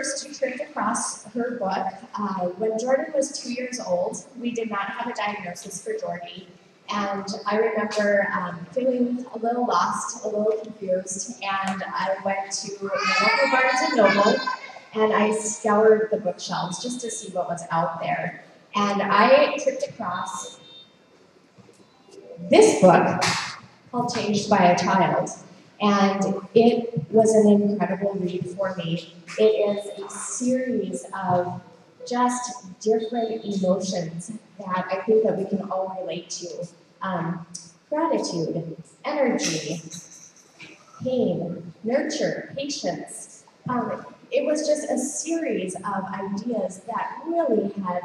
first tripped across her book when Jordan was 2 years old. We did not have a diagnosis for Jordy. And I remember feeling a little lost, a little confused, and I went to the local Barnes & Noble, and I scoured the bookshelves just to see what was out there. And I tripped across this book called Changed by a Child, and it was an incredible read for me. It is a series of just different emotions that I think that we can all relate to. Gratitude, energy, pain, nurture, patience. It was just a series of ideas that really had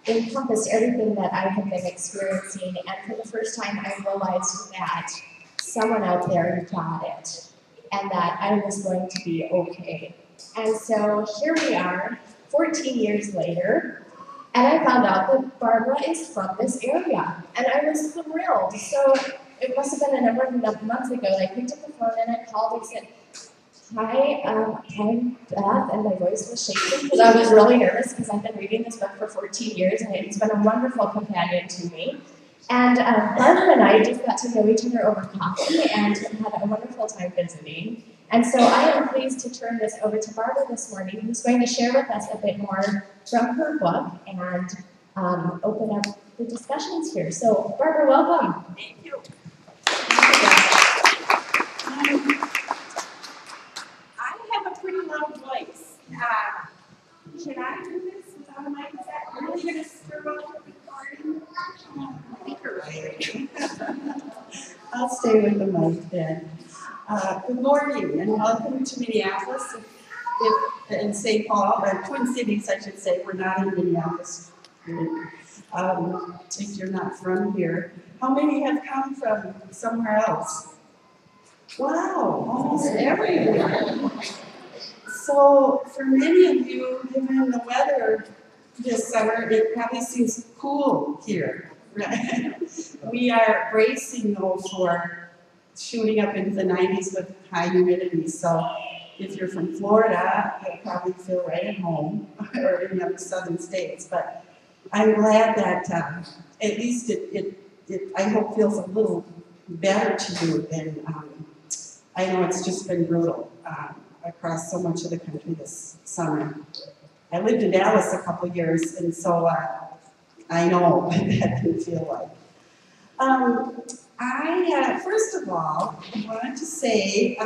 encompassed everything that I had been experiencing, and for the first time I realized that someone out there got it, and that I was going to be okay. And so here we are, 14 years later, and I found out that Barbara is from this area, and I was thrilled. So it must have been a number of months ago that I picked up the phone and I called and said, hi, I'm Beth, and my voice was shaking because I was really nervous because I've been reading this book for 14 years, and it's been a wonderful companion to me. And Barbara and I just got to know each other over coffee and had a wonderful time visiting. And so I am pleased to turn this over to Barbara this morning, who's going to share with us a bit more from her book and open up the discussions here. So Barbara, welcome. Thank you. I have a pretty loud voice. Can I do this without a mic? Is that really going to stir up the recording? I think you're right. I'll stay with the mic then. Good morning and welcome to Minneapolis and St. Paul, Twin Cities, I should say. We're not in Minneapolis. If you're not from here. How many have come from somewhere else? Wow, almost everywhere. So for many of you, given the weather this summer, it probably seems cool here. Right? We are bracing though for shooting up into the 90s with high humidity. So if you're from Florida, you'll probably feel right at home, or any of the southern states. But I'm glad that at least it I hope feels a little better to you than I know it's just been brutal across so much of the country this summer. I lived in Dallas a couple years, and so I know what that can feel like. I first of all wanted to say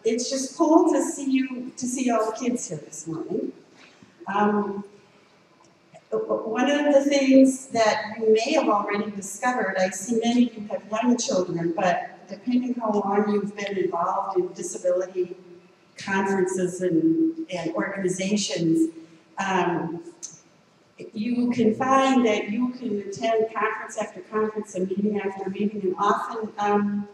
it's just cool to see all the kids here this morning. One of the things that you may have already discovered, I see many of you have young children, but depending how long you've been involved in disability conferences and organizations, you can find that you can attend conference after conference and meeting after meeting, and often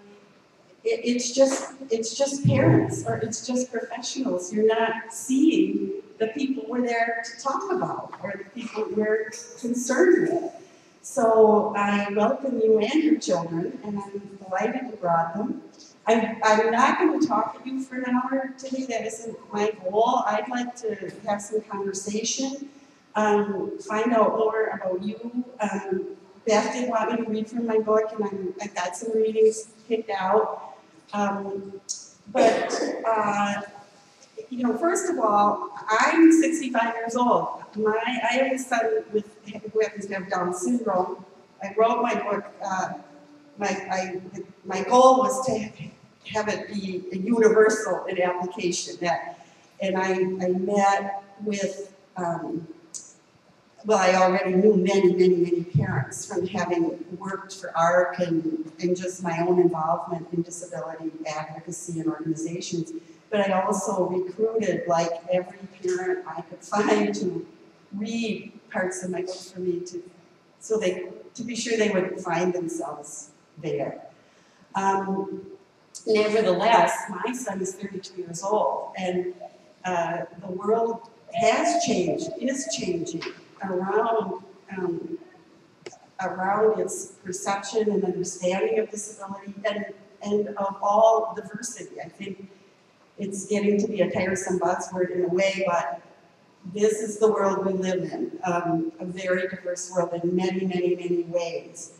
it's just parents or it's just professionals. You're not seeing the people we're there to talk about or the people we're concerned with. So I welcome you and your children, and I'm delighted you brought them. I'm not going to talk at you for an hour today. That isn't my goal. I'd like to have some conversation, find out more about you. Beth did want me to read from my book, and I've got some readings picked out. You know, first of all, I'm 65 years old. I have a son who happens to have Down syndrome. I wrote my book. My goal was to have it be a universal in application. And I met with, well, I already knew many parents from having worked for ARC and just my own involvement in disability advocacy and organizations. But I also recruited, like every parent I could find, to read parts of my book for me to be sure they would find themselves there. Nevertheless, my son is 32 years old, and the world has changed, is changing around its perception and understanding of disability and of all diversity. I think It's getting to be a tiresome buzzword in a way, but this is the world we live in, a very diverse world in many, many, many ways.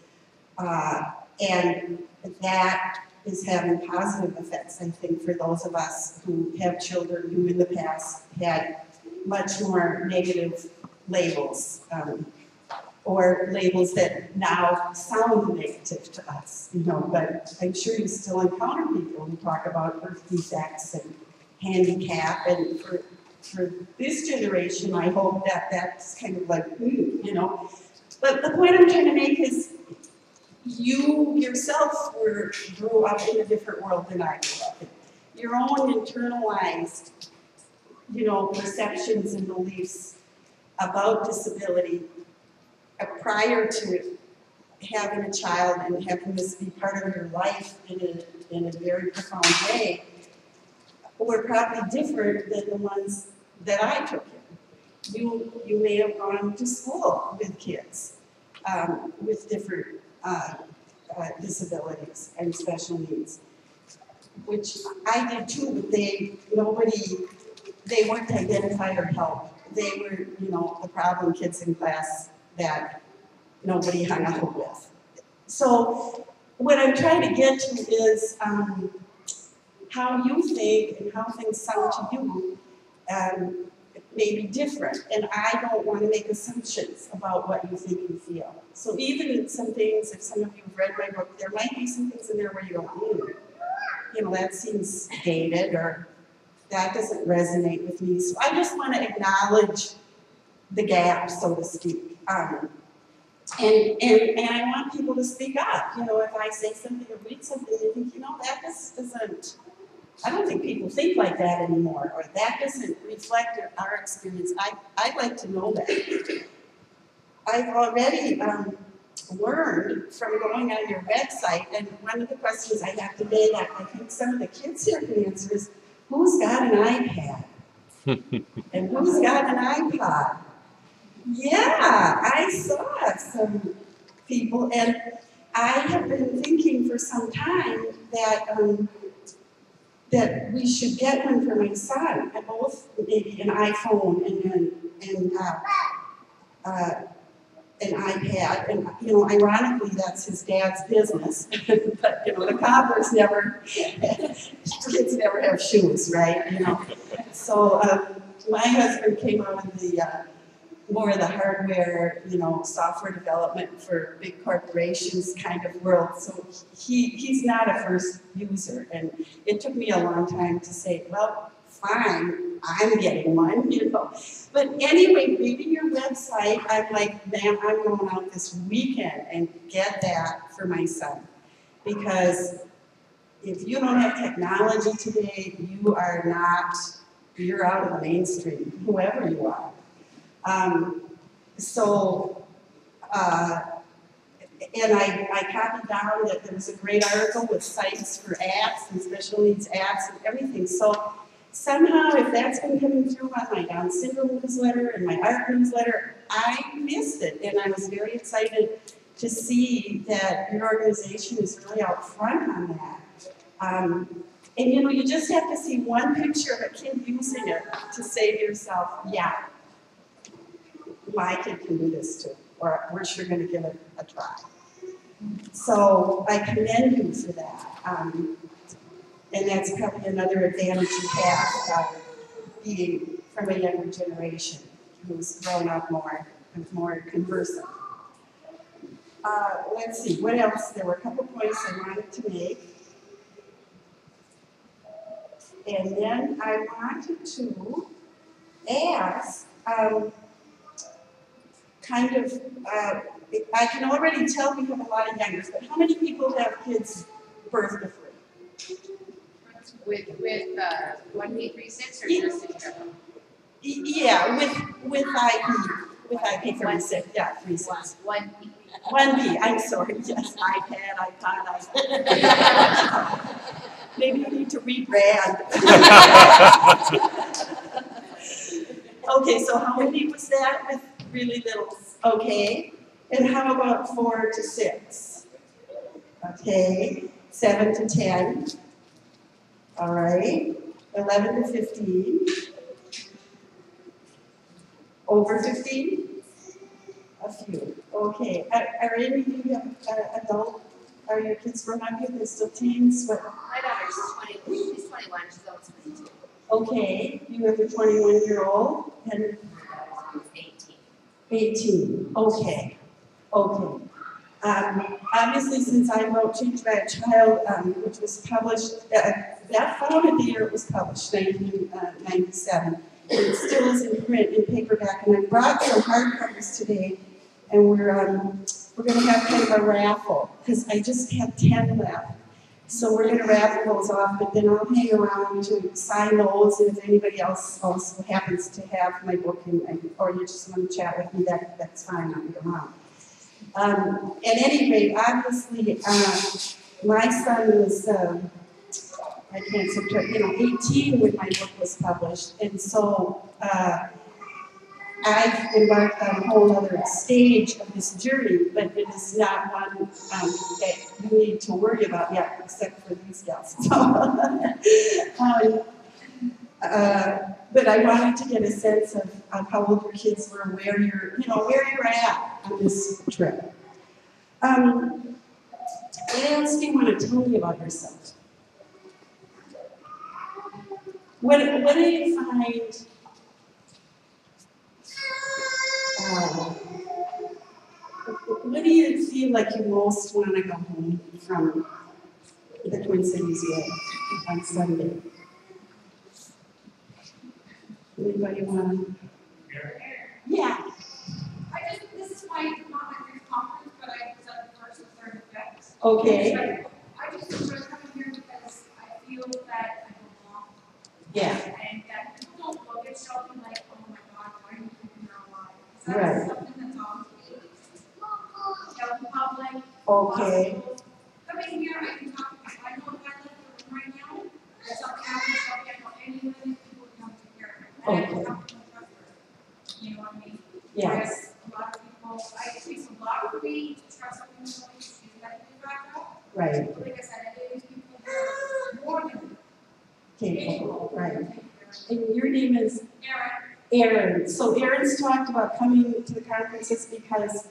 And that is having positive effects, I think, for those of us who have children who in the past had much more negative labels, or labels that now sound negative to us, you know, but I'm sure you still encounter people who talk about birth defects and handicap, and for this generation, I hope that that's kind of like, you know. But the point I'm trying to make is you yourself grew up in a different world than I grew up in. Your own internalized, you know, perceptions and beliefs about disability prior to having a child and having this be part of your life in a very profound way were probably different than the ones that I took in. You may have gone to school with kids with different disabilities and special needs, which I did too, but they weren't identified or helped. They were, you know, the problem kids in class that nobody hung out with. So what I'm trying to get to is how you think and how things sound to you may be different. And I don't want to make assumptions about what you think and feel. So even in some things, if some of you have read my book, there might be some things in there where you go, you know, that seems dated, or that doesn't resonate with me. So I just want to acknowledge the gap, so to speak. And I want people to speak up. You know, if I say something or read something, you think, you know, that just doesn't, I don't think people think like that anymore, or that doesn't reflect our experience. I'd like to know that. I've already learned from going on your website, and one of the questions I have today that I think some of the kids here can answer is, who's got an iPad? And who's got an iPod? Yeah, I saw some people, and I have been thinking for some time that that we should get one for my son, and both maybe an iPhone and an iPad, and you know, ironically, that's his dad's business. But you know, the cobbler's kids never have shoes, right? You know, so my husband came out of the more of the hardware, you know, software development for big corporations kind of world. So he's not a first user, and it took me a long time to say, well, fine, I'm getting one, you know. But anyway, reading your website, I'm like, man, I'm going out this weekend and get that for my son. Because if you don't have technology today, you're out of the mainstream, whoever you are. And I copied down that there was a great article with sites for apps and special needs apps and everything. So somehow, if that's been coming through on my Down syndrome newsletter and my art newsletter, I missed it. And I was very excited to see that your organization is really out front on that. And you know, you just have to see one picture of a kid using it to say to yourself, yeah, my kid can do this too, or we're sure going to give it a try. So I commend you for that. And that's probably another advantage you have being from a younger generation who's grown up more conversant. Let's see, what else? There were a couple points I wanted to make. And then I wanted to ask, I can already tell we have a lot of youngers, but how many people have kids birth to free? With 1P36 or just in general? Yeah, with IP 36, yeah, 36. 1P. 1P, I'm sorry, yes, iPad. Maybe you need to rebrand. Okay, so how many was that with really little? Okay, and how about 4 to 6? Okay, 7 to 10. All right, 11 to 15. Over 15? A few. Okay. Are any of you adult? Are your kids grown up yet? They're still teens? What? My daughter's 20, she's 21, she's almost 22. Okay. You have a 21-year-old and 18. 18. Okay. Okay. Obviously, since I wrote Change by a Child, which was published, that fall of the year it was published, 1997. It still is in print, in paperback, and I brought some hardcovers today, and we're going to have kind of a raffle, because I just have 10 left. So we're going to raffle those off, but then I'll hang around to sign those, and if anybody else also happens to have my book, or you just want to chat with me, that's fine, I'll be around. At any rate, obviously, my son was, I can't subtract, 18 when my book was published, and so I've embarked on a whole other stage of this journey, but it is not one that you need to worry about yet, except for these gals. But I wanted to get a sense of how old your kids were, where you're at on this trip. What else do you want to tell me about yourself? What do you find? What do you feel like you most want to go home from the Twin Cities with on Sunday? Anybody want to? Yeah. This is not my first conference, but I was at the first and third effects. Okay. I just enjoy coming here because I feel that I belong. Yeah. And that people don't look at Shelby like, oh my God, why are you keeping her alive? Right. That's something that's on me. Shelby Public. Okay. Coming here, I can talk to people. I know if I left the room right now, there's something happening to Shelby, I know any living people would come to care of her. And I can talk to them. You know what I mean? Yes. A lot of people, it takes a lot for me to trust something like she's medically backed up. Right. Like I said, I think people are more than Capable. Right. And your name is? Erin. Erin. So Erin's talked about coming to the conferences because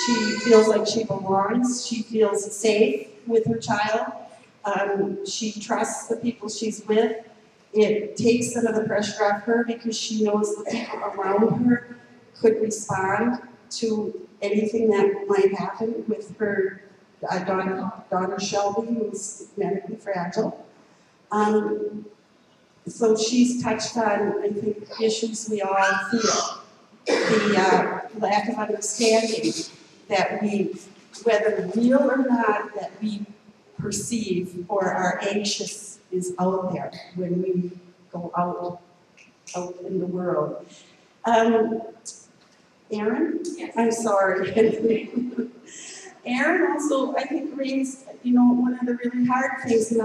she feels like she belongs. She feels safe with her child. She trusts the people she's with. It takes some of the pressure off her because she knows the people around her could respond to anything that might happen with her daughter Shelby, who's medically fragile. So she's touched on, I think, issues we all feel. The lack of understanding that we, whether real or not, that we perceive or are anxious is out there when we go out in the world. Erin? Yes. I'm sorry. Erin also, I think, raised, one of the really hard things, and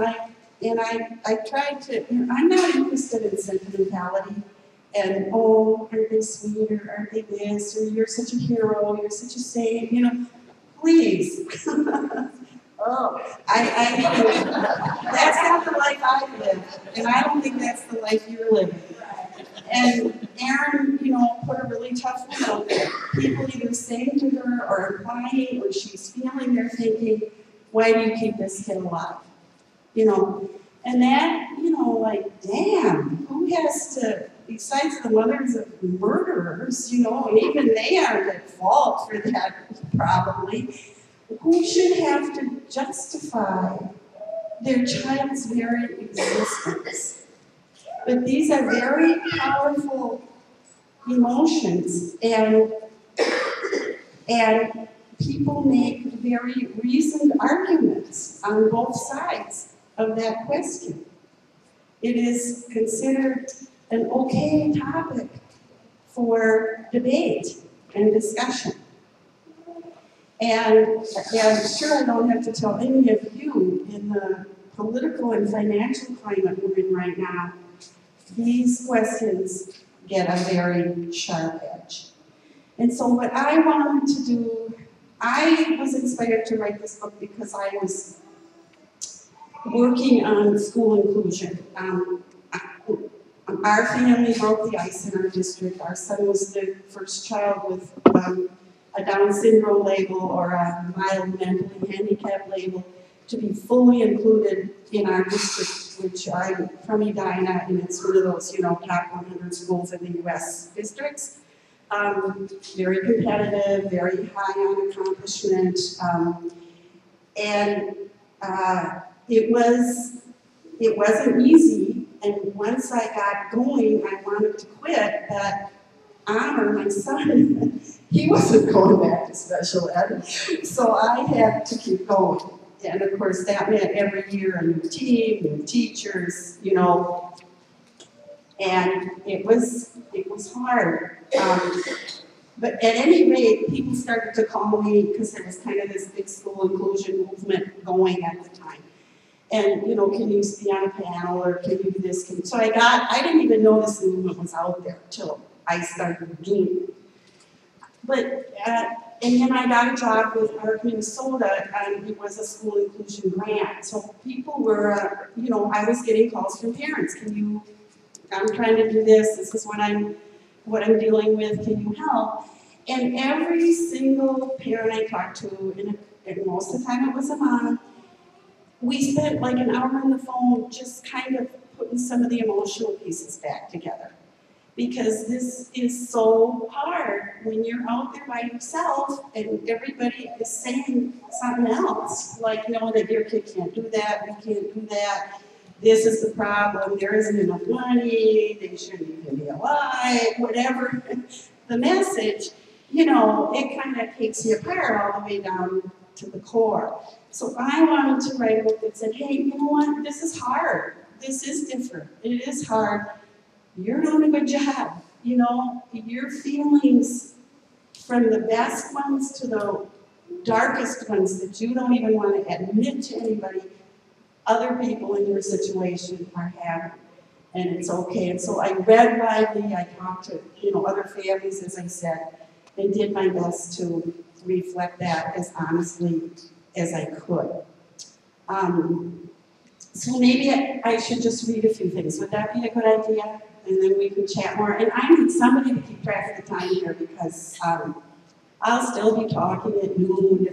I tried to, I'm not interested in sentimentality and, oh, aren't they sweet, or aren't they this, or you're such a hero, you're such a saint, please. Oh, that's not the life I live, and I don't think that's the life you're living. And Erin, put a really tough one out there. People either saying to her or implying, or she's feeling, they're thinking, why do you keep this kid alive? And that, like, damn, who has to, besides the mothers of murderers, and even they aren't at fault for that, probably, who should have to justify their child's very existence? But these are very powerful emotions, and people make very reasoned arguments on both sides of that question. It is considered an okay topic for debate and discussion. And I'm sure I don't have to tell any of you, in the political and financial climate we're in right now, these questions get a very sharp edge. And so what I wanted to do, I was inspired to write this book because I was working on school inclusion. Our family broke the ice in our district. Our son was the first child with a Down syndrome label or a mild mentally handicapped label to be fully included in our district, which I'm from Edina, and it's one of those, top 100 schools in the U.S. districts. Very competitive, very high on accomplishment, and it wasn't easy. And once I got going, I wanted to quit, but Honor, my son, he wasn't going back to special ed, so I had to keep going. And of course, that meant every year a new team, new teachers, and it was hard. But at any rate, people started to call me because there was kind of this big school inclusion movement going at the time. And, can you be on a panel or can you do this? So I didn't even know this movement was out there till I started doing it. But, and then I got a job with ARC Minnesota, and it was a school inclusion grant. So people were, I was getting calls from parents. I'm trying to do this, this is what I'm dealing with, can you help? And every single parent I talked to, and most of the time it was a mom, we spent like an hour on the phone just kind of putting some of the emotional pieces back together. Because this is so hard when you're out there by yourself and everybody is saying something else. Like, that your kid can't do that, we can't do that, this is the problem, there isn't enough money, they shouldn't even be alive, whatever the message, it kind of takes you apart all the way down to the core. So I wanted to write a book that said, hey, you know what, this is hard, this is different, it is hard. You're doing a good job, your feelings, from the best ones to the darkest ones that you don't even want to admit to anybody, other people in your situation are having, and it's okay. And so I read widely, I talked to, other families, as I said, and did my best to reflect that as honestly as I could. So maybe I should just read a few things. Would that be a good idea? And then we can chat more. And I need somebody to keep track of the time here because I'll still be talking at noon.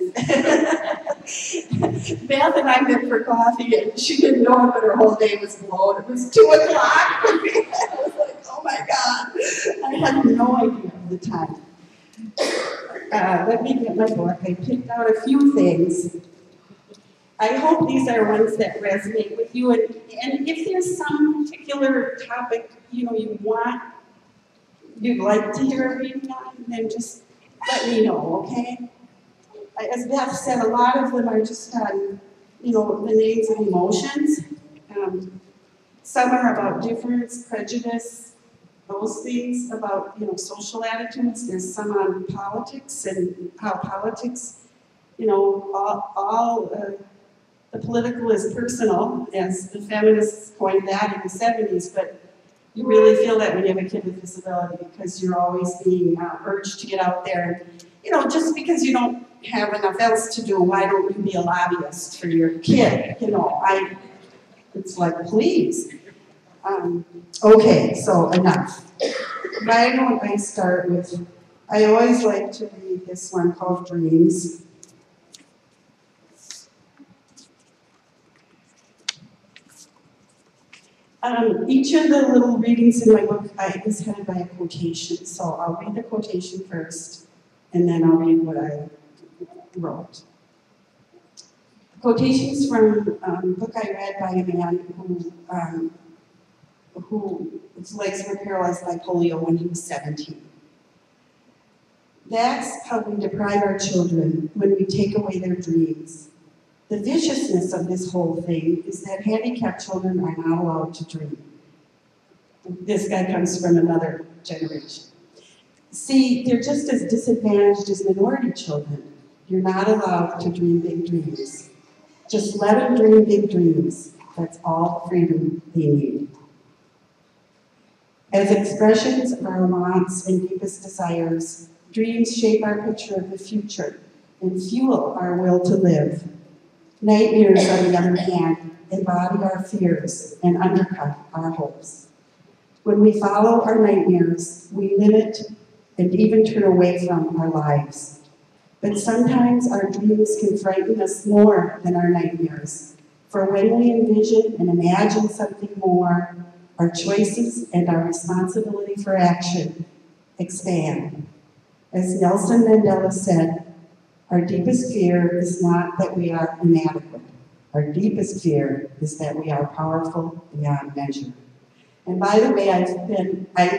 Beth and I met for coffee and she didn't know it, but her whole day was blown. It was 2 o'clock. I was like, oh my God. I had no idea of the time. Let me get my book. I picked out a few things. I hope these are ones that resonate with you. And if there's some particular topic, you'd like to hear a reading on, then just let me know, okay? As Beth said, a lot of them are just on, the names of emotions. Some are about difference, prejudice, those things about, social attitudes. There's some on politics and how politics, the political is personal, as the feminists coined that in the 70s, but you really feel that when you have a kid with disability because you're always being urged to get out there. Just because you don't have enough else to do, why don't you be a lobbyist for your kid? It's like, please. Okay, so enough. Why don't I start with, I always like to read this one called Dreams. Each of the little readings in my book is headed by a quotation, so I'll read the quotation first, and then I'll read what I wrote. The quotation's from a book I read by a man whose legs were paralyzed by polio when he was 17. That's how we deprive our children when we take away their dreams. The viciousness of this whole thing is that handicapped children are not allowed to dream. This guy comes from another generation. See, they're just as disadvantaged as minority children. You're not allowed to dream big dreams. Just let them dream big dreams. That's all the freedom they need. As expressions of our wants and deepest desires, dreams shape our picture of the future and fuel our will to live. Nightmares, on the other hand, embody our fears and undercut our hopes. When we follow our nightmares, we limit and even turn away from our lives. But sometimes our dreams can frighten us more than our nightmares. For when we envision and imagine something more, our choices and our responsibility for action expand. As Nelson Mandela said, our deepest fear is not that we are inadequate. Our deepest fear is that we are powerful beyond measure. And by the way,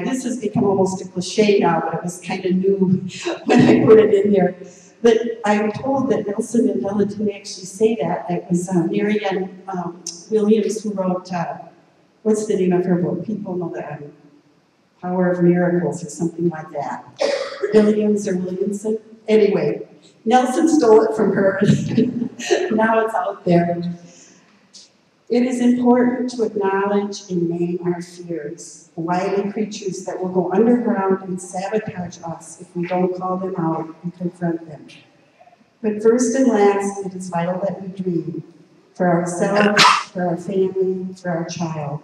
this has become almost a cliche now, but it was kind of new when I put it in there. But I'm told that Nelson Mandela didn't actually say that. It was Marianne Williams who wrote, what's the name of her book? People know that, Power of Miracles or something like that. Williams or Williamson? Anyway, Nelson stole it from her. Now it's out there. It is important to acknowledge and name our fears, wily creatures that will go underground and sabotage us if we don't call them out and confront them. But first and last, it is vital that we dream for ourselves, for our family, for our child.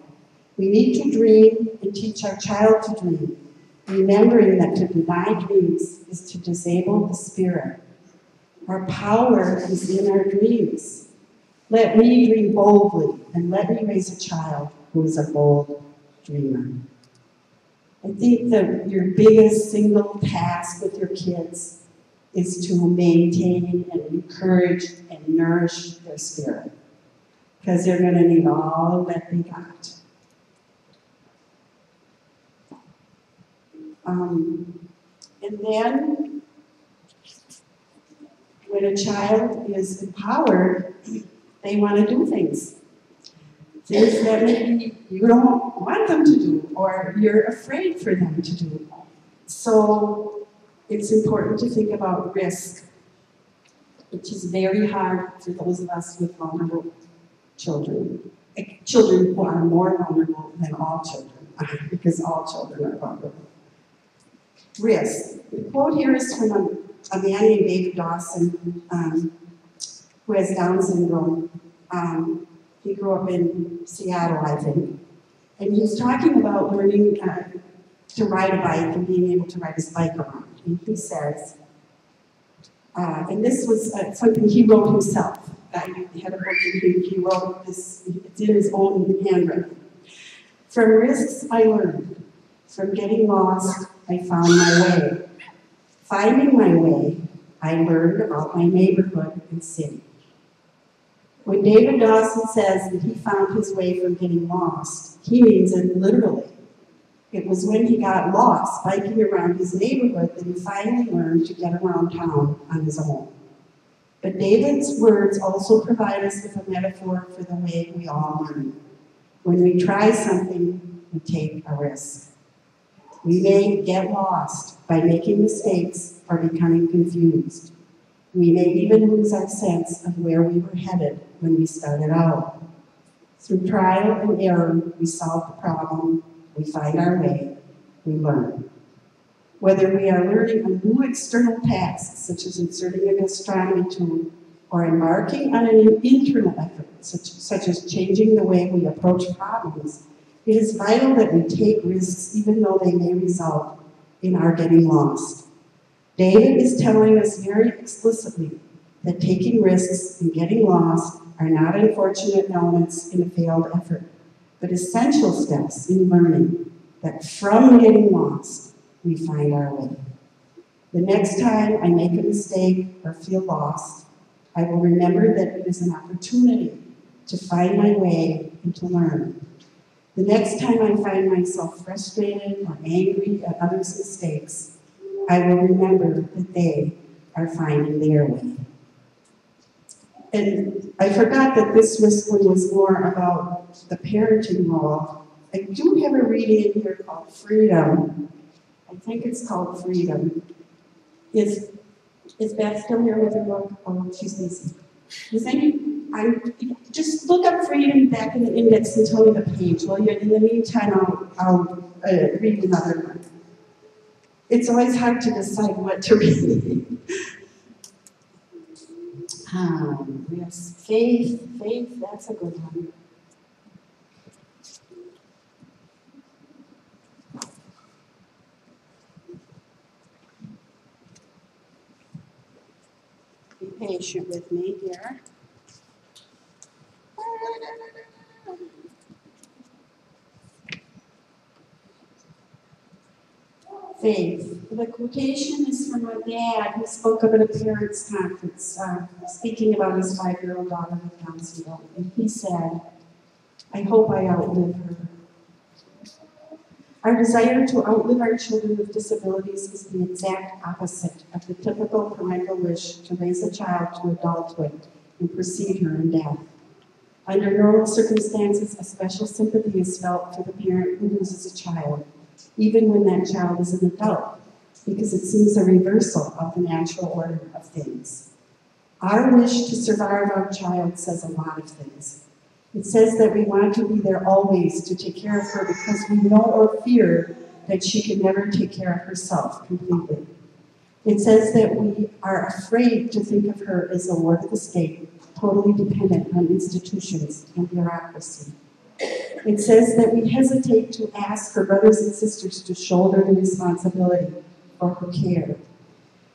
We need to dream and teach our child to dream, remembering that to deny dreams is to disable the spirit. Our power is in our dreams. Let me dream boldly, and let me raise a child who is a bold dreamer. I think that your biggest single task with your kids is to maintain and encourage and nourish their spirit, because they're going to need all that they got. And then, when a child is empowered, they want to do things that maybe you don't want them to do, or you're afraid for them to do. So it's important to think about risk, which is very hard for those of us with vulnerable children. Children who are more vulnerable than all children, because all children are vulnerable. Risk. The quote here is from a man named David Dawson, who has Down syndrome. He grew up in Seattle, I think. And he's talking about learning to ride a bike and being able to ride his bike around. And he says, and this was something he wrote himself. I had a book and he wrote this, it's in his own handwriting. From risks I learned. From getting lost, I found my way. Finding my way, I learned about my neighborhood and city. When David Dawson says that he found his way from getting lost, he means it literally. It was when he got lost biking around his neighborhood that he finally learned to get around town on his own. But David's words also provide us with a metaphor for the way we all learn. When we try something, we take a risk. We may get lost by making mistakes or becoming confused. We may even lose our sense of where we were headed when we started out. Through trial and error, we solve the problem, we find our way, we learn. Whether we are learning a new external task, such as inserting a gastronomy tool, or embarking on an internal effort, such as changing the way we approach problems, it is vital that we take risks even though they may result in our getting lost. David is telling us very explicitly that taking risks and getting lost are not unfortunate elements in a failed effort, but essential steps in learning that from getting lost, we find our way. The next time I make a mistake or feel lost, I will remember that it is an opportunity to find my way and to learn. The next time I find myself frustrated or angry at others' mistakes, I will remember that they are finding their way. And I forgot that this one was more about the parenting role. I do have a reading in here called Freedom. I think it's called Freedom. Is Beth still here with her book? Oh, she's busy. Just look up Freedom back in the index and tell me the page. Well, in the meantime, I'll read another one. It's always hard to decide what to read. Yes, faith, that's a good one. Be patient with me here. Faith. The quotation is from my dad, who spoke up at a parents' conference, speaking about his 5-year-old daughter with Down syndrome. And he said, "I hope I outlive her." Our desire to outlive our children with disabilities is the exact opposite of the typical parental wish to raise a child to adulthood and precede her in death. Under normal circumstances, a special sympathy is felt for the parent who loses a child, even when that child is an adult, because it seems a reversal of the natural order of things. Our wish to survive our child says a lot of things. It says that we want to be there always to take care of her because we know or fear that she can never take care of herself completely. It says that we are afraid to think of her as a ward of the state, totally dependent on institutions and bureaucracy. It says that we hesitate to ask her brothers and sisters to shoulder the responsibility for her care.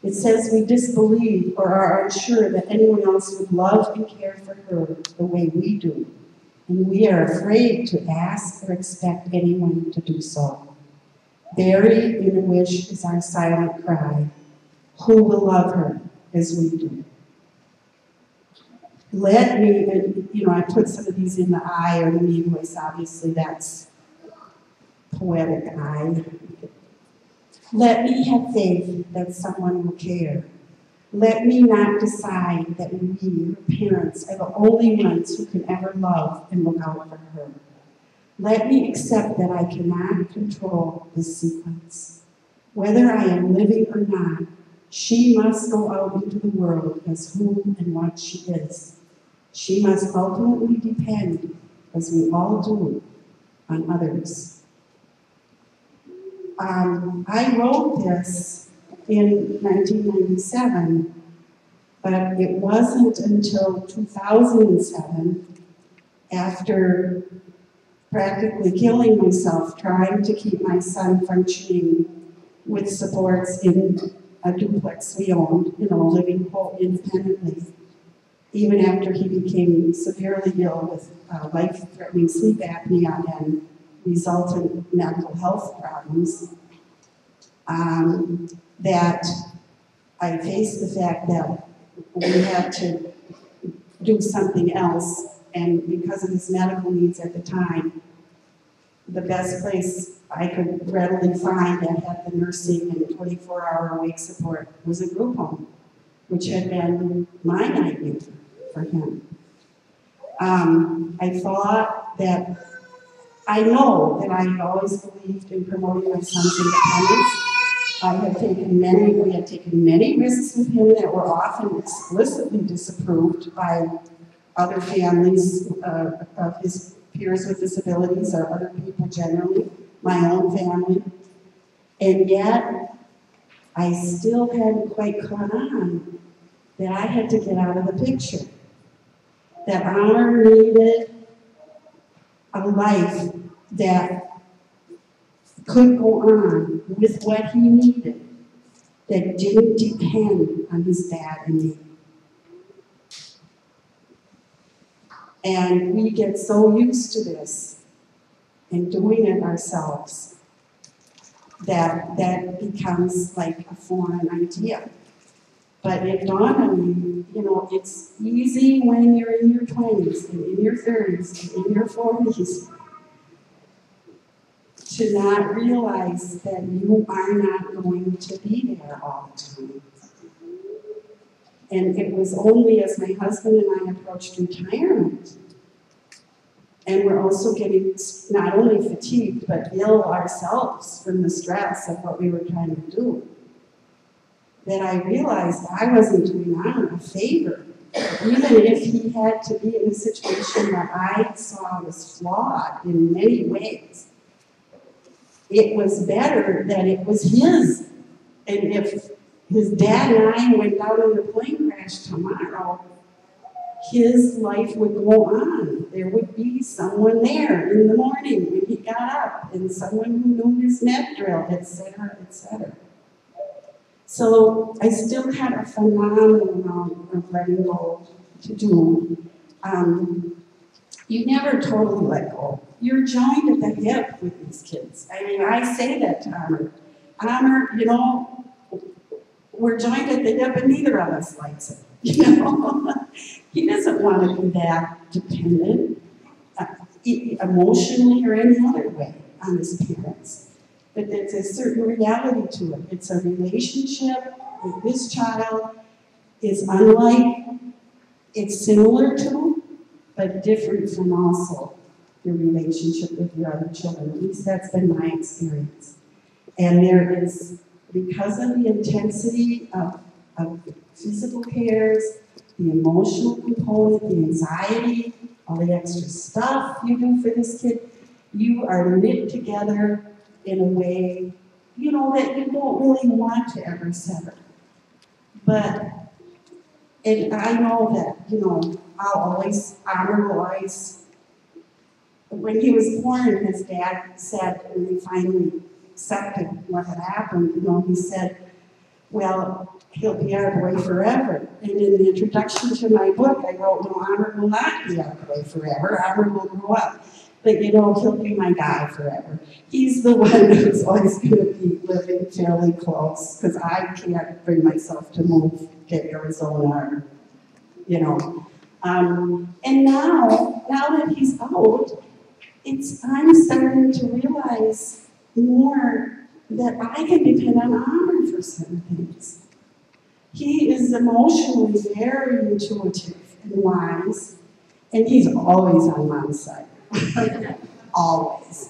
It says we disbelieve or are unsure that anyone else would love and care for her the way we do. And we are afraid to ask or expect anyone to do so. Buried in a wish is our silent cry. Who will love her as we do? Let me, and I put some of these in the I or the me voice, obviously that's poetic I. Let me have faith that someone will care. Let me not decide that we, her parents, are the only ones who can ever love and look out for her. Let me accept that I cannot control this sequence. Whether I am living or not, she must go out into the world as who and what she is. She must ultimately depend, as we all do, on others. I wrote this in 1997, but it wasn't until 2007, after practically killing myself, trying to keep my son functioning with supports in a duplex we owned, living quote independently, even after he became severely ill with life-threatening sleep apnea and resultant mental health problems, that I faced the fact that we had to do something else, and because of his medical needs at the time, the best place I could readily find that had the nursing and 24-hour awake support was a group home, which had been my nightmare for him. I thought that, I know that I always believed in promoting my son's independence. We had taken many risks with him that were often explicitly disapproved by other families of his peers with disabilities or other people generally, my own family. And yet, I still hadn't quite caught on that I had to get out of the picture. That Honor needed a life that could go on with what he needed, that didn't depend on his dad and me. And we get so used to this and doing it ourselves that becomes like a foreign idea. But it dawned on me, it's easy when you're in your 20s and in your 30s and in your 40s to not realize that you are not going to be there all the time. And it was only as my husband and I approached retirement, and we're also getting not only fatigued, but ill ourselves from the stress of what we were trying to do, that I realized I wasn't doing Honor a favor. Even if he had to be in a situation that I saw was flawed in many ways, it was better that it was his. And if his dad and I went down in the plane crash tomorrow, his life would go on. There would be someone there in the morning when he got up, and someone who knew his med drill, etc., etc. So I still had a phenomenal amount of letting go to do. You never totally let go. You're joined at the hip with these kids. I mean, I say that to Amr. Amr, you know, we're joined at the hip and neither of us likes it. You know, he doesn't want to be that dependent, emotionally or any other way, on his parents. But there's a certain reality to it. It's a relationship with this child is unlike, it's similar to, but different from also your relationship with your other children. At least that's been my experience. And there is, because of the intensity of physical cares, the emotional component, the anxiety, all the extra stuff you do for this kid, you are knit together in a way, you know, that you don't really want to ever sever. But, and I know that, you know, Honor will always, when he was born, his dad said, when he finally accepted what had happened, you know, he said, well, he'll be our boy forever. And in the introduction to my book, I wrote, no, Honor will not be our boy forever. Honor will grow up. But, you know, he'll be my guy forever. He's the one who's always going to be living fairly close, because I can't bring myself to move to Arizona, or, you know. And now that he's out, I'm starting to realize more that I can depend on Honor for certain things. He is emotionally very intuitive and wise, and he's always on Mom's side. Always.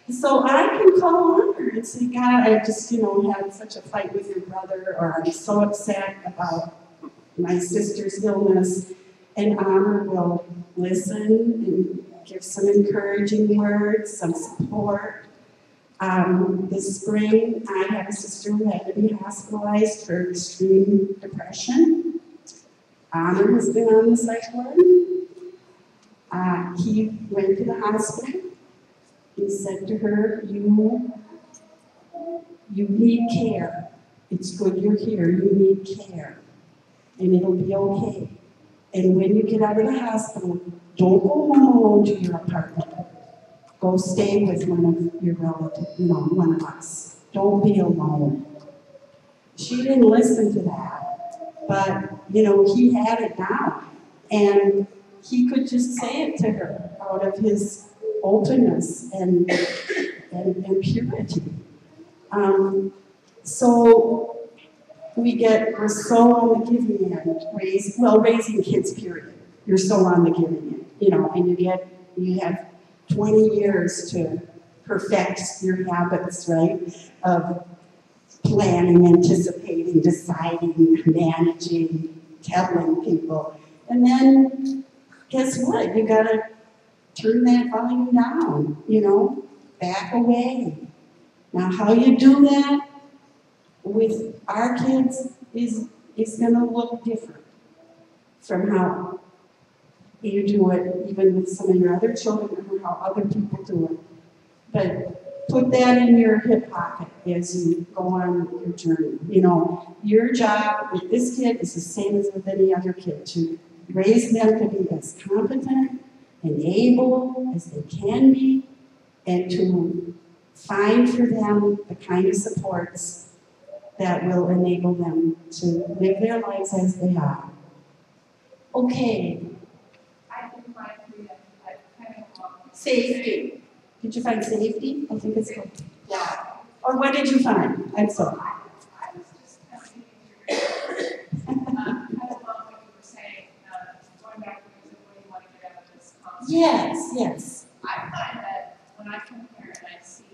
So I can call Honor and say, God, I just, you know, had such a fight with your brother, or I'm so upset about my sister's illness. And Honor will listen and give some encouraging words, some support. This spring, I had a sister who had to be hospitalized for extreme depression. Honor has been on the psych ward. He went to the hospital. He said to her, you need care. It's good you're here. You need care. And it'll be okay. And when you get out of the hospital, don't go home alone to your apartment. Go stay with one of your relatives, you know, one of us. Don't be alone. She didn't listen to that. But, you know, he had it down. And he could just say it to her out of his openness and purity. So we're so on the giving end, raising kids, period. You're so on the giving end, you know, and you have 20 years to perfect your habits, right, of planning, anticipating, deciding, managing, telling people. And then, guess what? You gotta turn that volume down, you know, back away. Now, how you do that with our kids is gonna look different from how you do it even with some of your other children or how other people do it. But put that in your hip pocket as you go on your journey. You know, your job with this kid is the same as with any other kid, to raise them to be as competent and able as they can be, and to find for them the kind of supports that will enable them to live their lives as they are. Okay. I can find freedom. I kind of want Safety. Did you find safety? I think it's good. Yeah. Or what did you find? I'm sorry. I was just kind of thinking, kind of love what you were saying, going back to what you want to get out of this concept. Yes. I find that when I come here and I see,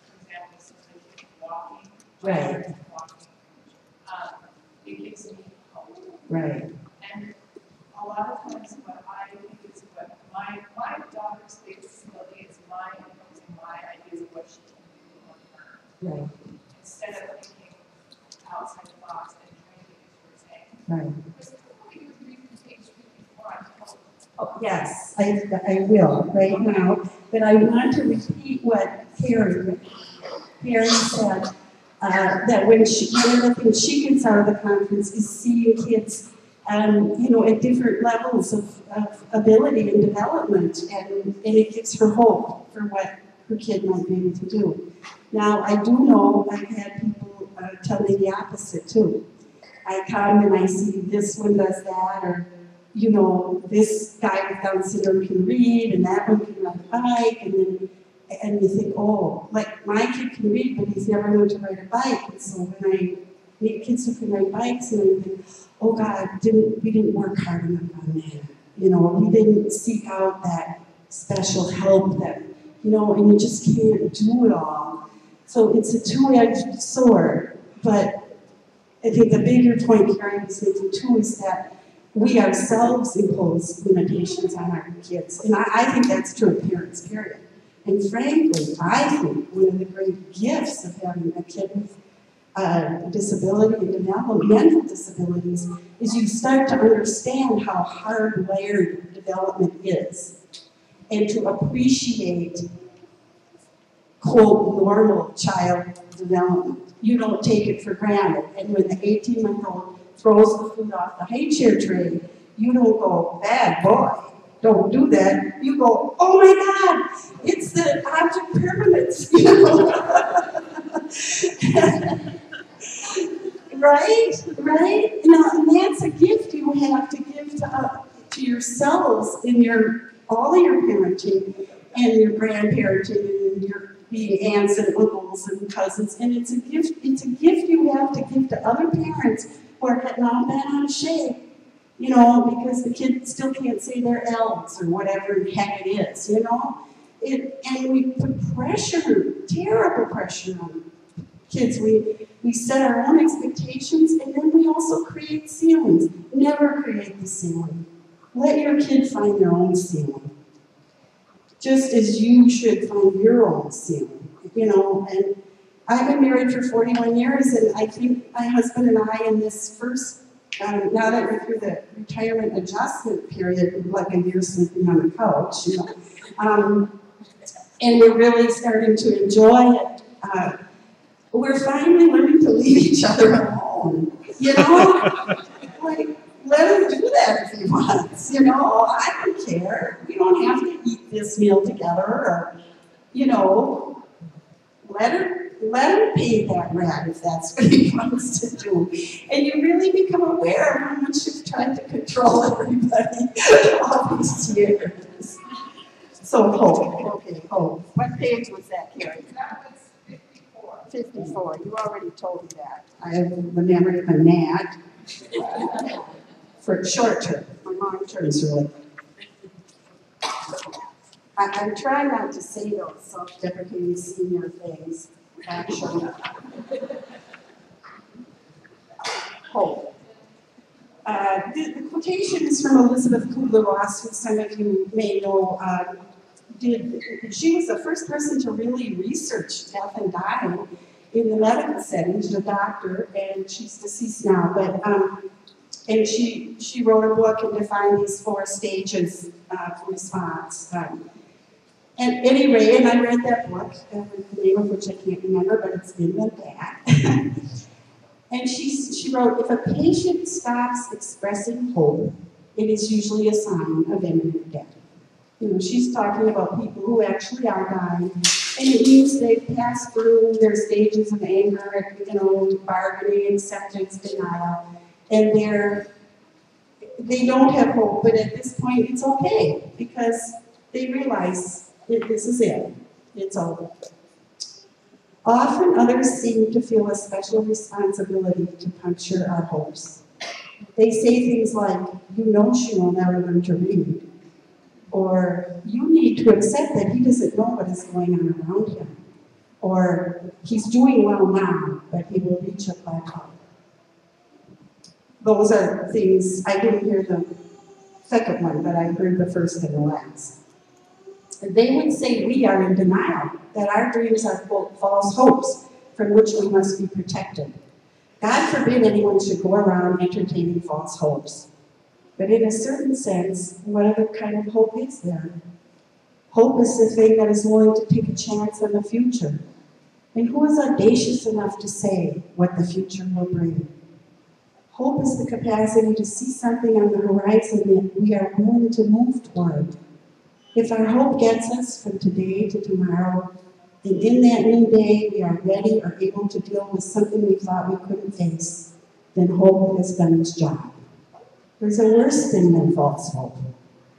for example, somebody walking, Right. it gives me hope. Right. And a lot of times what I think is what my daughter's biggest disability is my imposing my ideas of what she can do on her. Right. Instead of thinking outside the box and trying to do what you're saying. Right. Because what you read the page before I'm told. Oh, yes, I will right now, but I want to repeat what Carrie said, that when one of the things she can takeaways out of the conference is seeing kids, you know, at different levels of ability and development, and it gives her hope for what her kid might be able to do. Now, I do know I've had people tell me the opposite too. I come and I see this one does that, or, you know, this guy with Down syndrome can read, and that one can ride a bike, and you think, oh, like my kid can read, but he's never learned to ride a bike. And so when I meet kids who can ride bikes, and I think, oh God, we didn't work hard enough on that. You know, we didn't seek out that special help that, you know, and you just can't do it all. So it's a two-edged sword, but I think the bigger point Karen was making too is that we ourselves impose limitations on our kids. And I think that's true of parents, period. And frankly, I think one of the great gifts of having a kid with disability and developmental disabilities is you start to understand how hard-wired development is, and to appreciate, quote, normal child development. You don't take it for granted. And when the 18-month-old throws the food off the high chair tray, you don't go, bad boy, don't do that. You go, oh my God, it's the object permanence, you know? Right? Now, and that's a gift you have to give to yourselves in all of your parenting and your grandparenting and your being aunts and uncles and cousins. And it's a gift you have to give to other parents who are getting all bent out of shape, you know, because the kid still can't say their L's or whatever the heck it is, you know? And we put pressure, terrible pressure on kids. We set our own expectations, and then we also create ceilings. Never create the ceiling. Let your kid find their own ceiling. Just as you should find your own ceiling, you know. And I've been married for 41 years, and I think my husband and I, in this first, now that we're through the retirement adjustment period, like a year sleeping on the couch, you know, and we're really starting to enjoy it. We're finally learning to leave each other alone, you know? Like, let him do that if he wants, you know? I don't care. We don't have to eat this meal together, or, you know, let him pay that rent if that's what he wants to do. And you really become aware of how much you've tried to control everybody all these years. So hope, okay, hope. What page was that, Carrie? That was 54. You already told me that. I have the memory of a gnat. For short term, for long term is really. I'm trying not to say those self-deprecating senior things, actually. Hope. The quotation is from Elizabeth Kubler-Ross, who some of you may know. She was the first person to really research death and dying in the medical setting. She's a doctor, and she's deceased now, but and she wrote a book and defined these 4 stages of response. At any rate, and I read that book, the name of which I can't remember, but it's in the back. And she wrote, if a patient stops expressing hope, it is usually a sign of imminent death. You know, she's talking about people who actually are dying, and it means they've passed through their stages of anger, you know, bargaining, acceptance, denial, and they don't have hope, but at this point it's okay, because they realize this is it, it's over. Often others seem to feel a special responsibility to puncture our hopes. They say things like, you know she will never learn to read, or you need to accept that he doesn't know what is going on around him, or he's doing well now, but he will reach a plateau. Those are things, I didn't hear the second one, but I heard the first and the last. They would say we are in denial, that our dreams are, quote, false hopes from which we must be protected. God forbid anyone should go around entertaining false hopes. But in a certain sense, what other kind of hope is there? Hope is the thing that is willing to take a chance on the future. And who is audacious enough to say what the future will bring? Hope is the capacity to see something on the horizon that we are willing to move toward. If our hope gets us from today to tomorrow, and in that new day we are ready or able to deal with something we thought we couldn't face, then hope has done its job. There's a worse thing than false hope.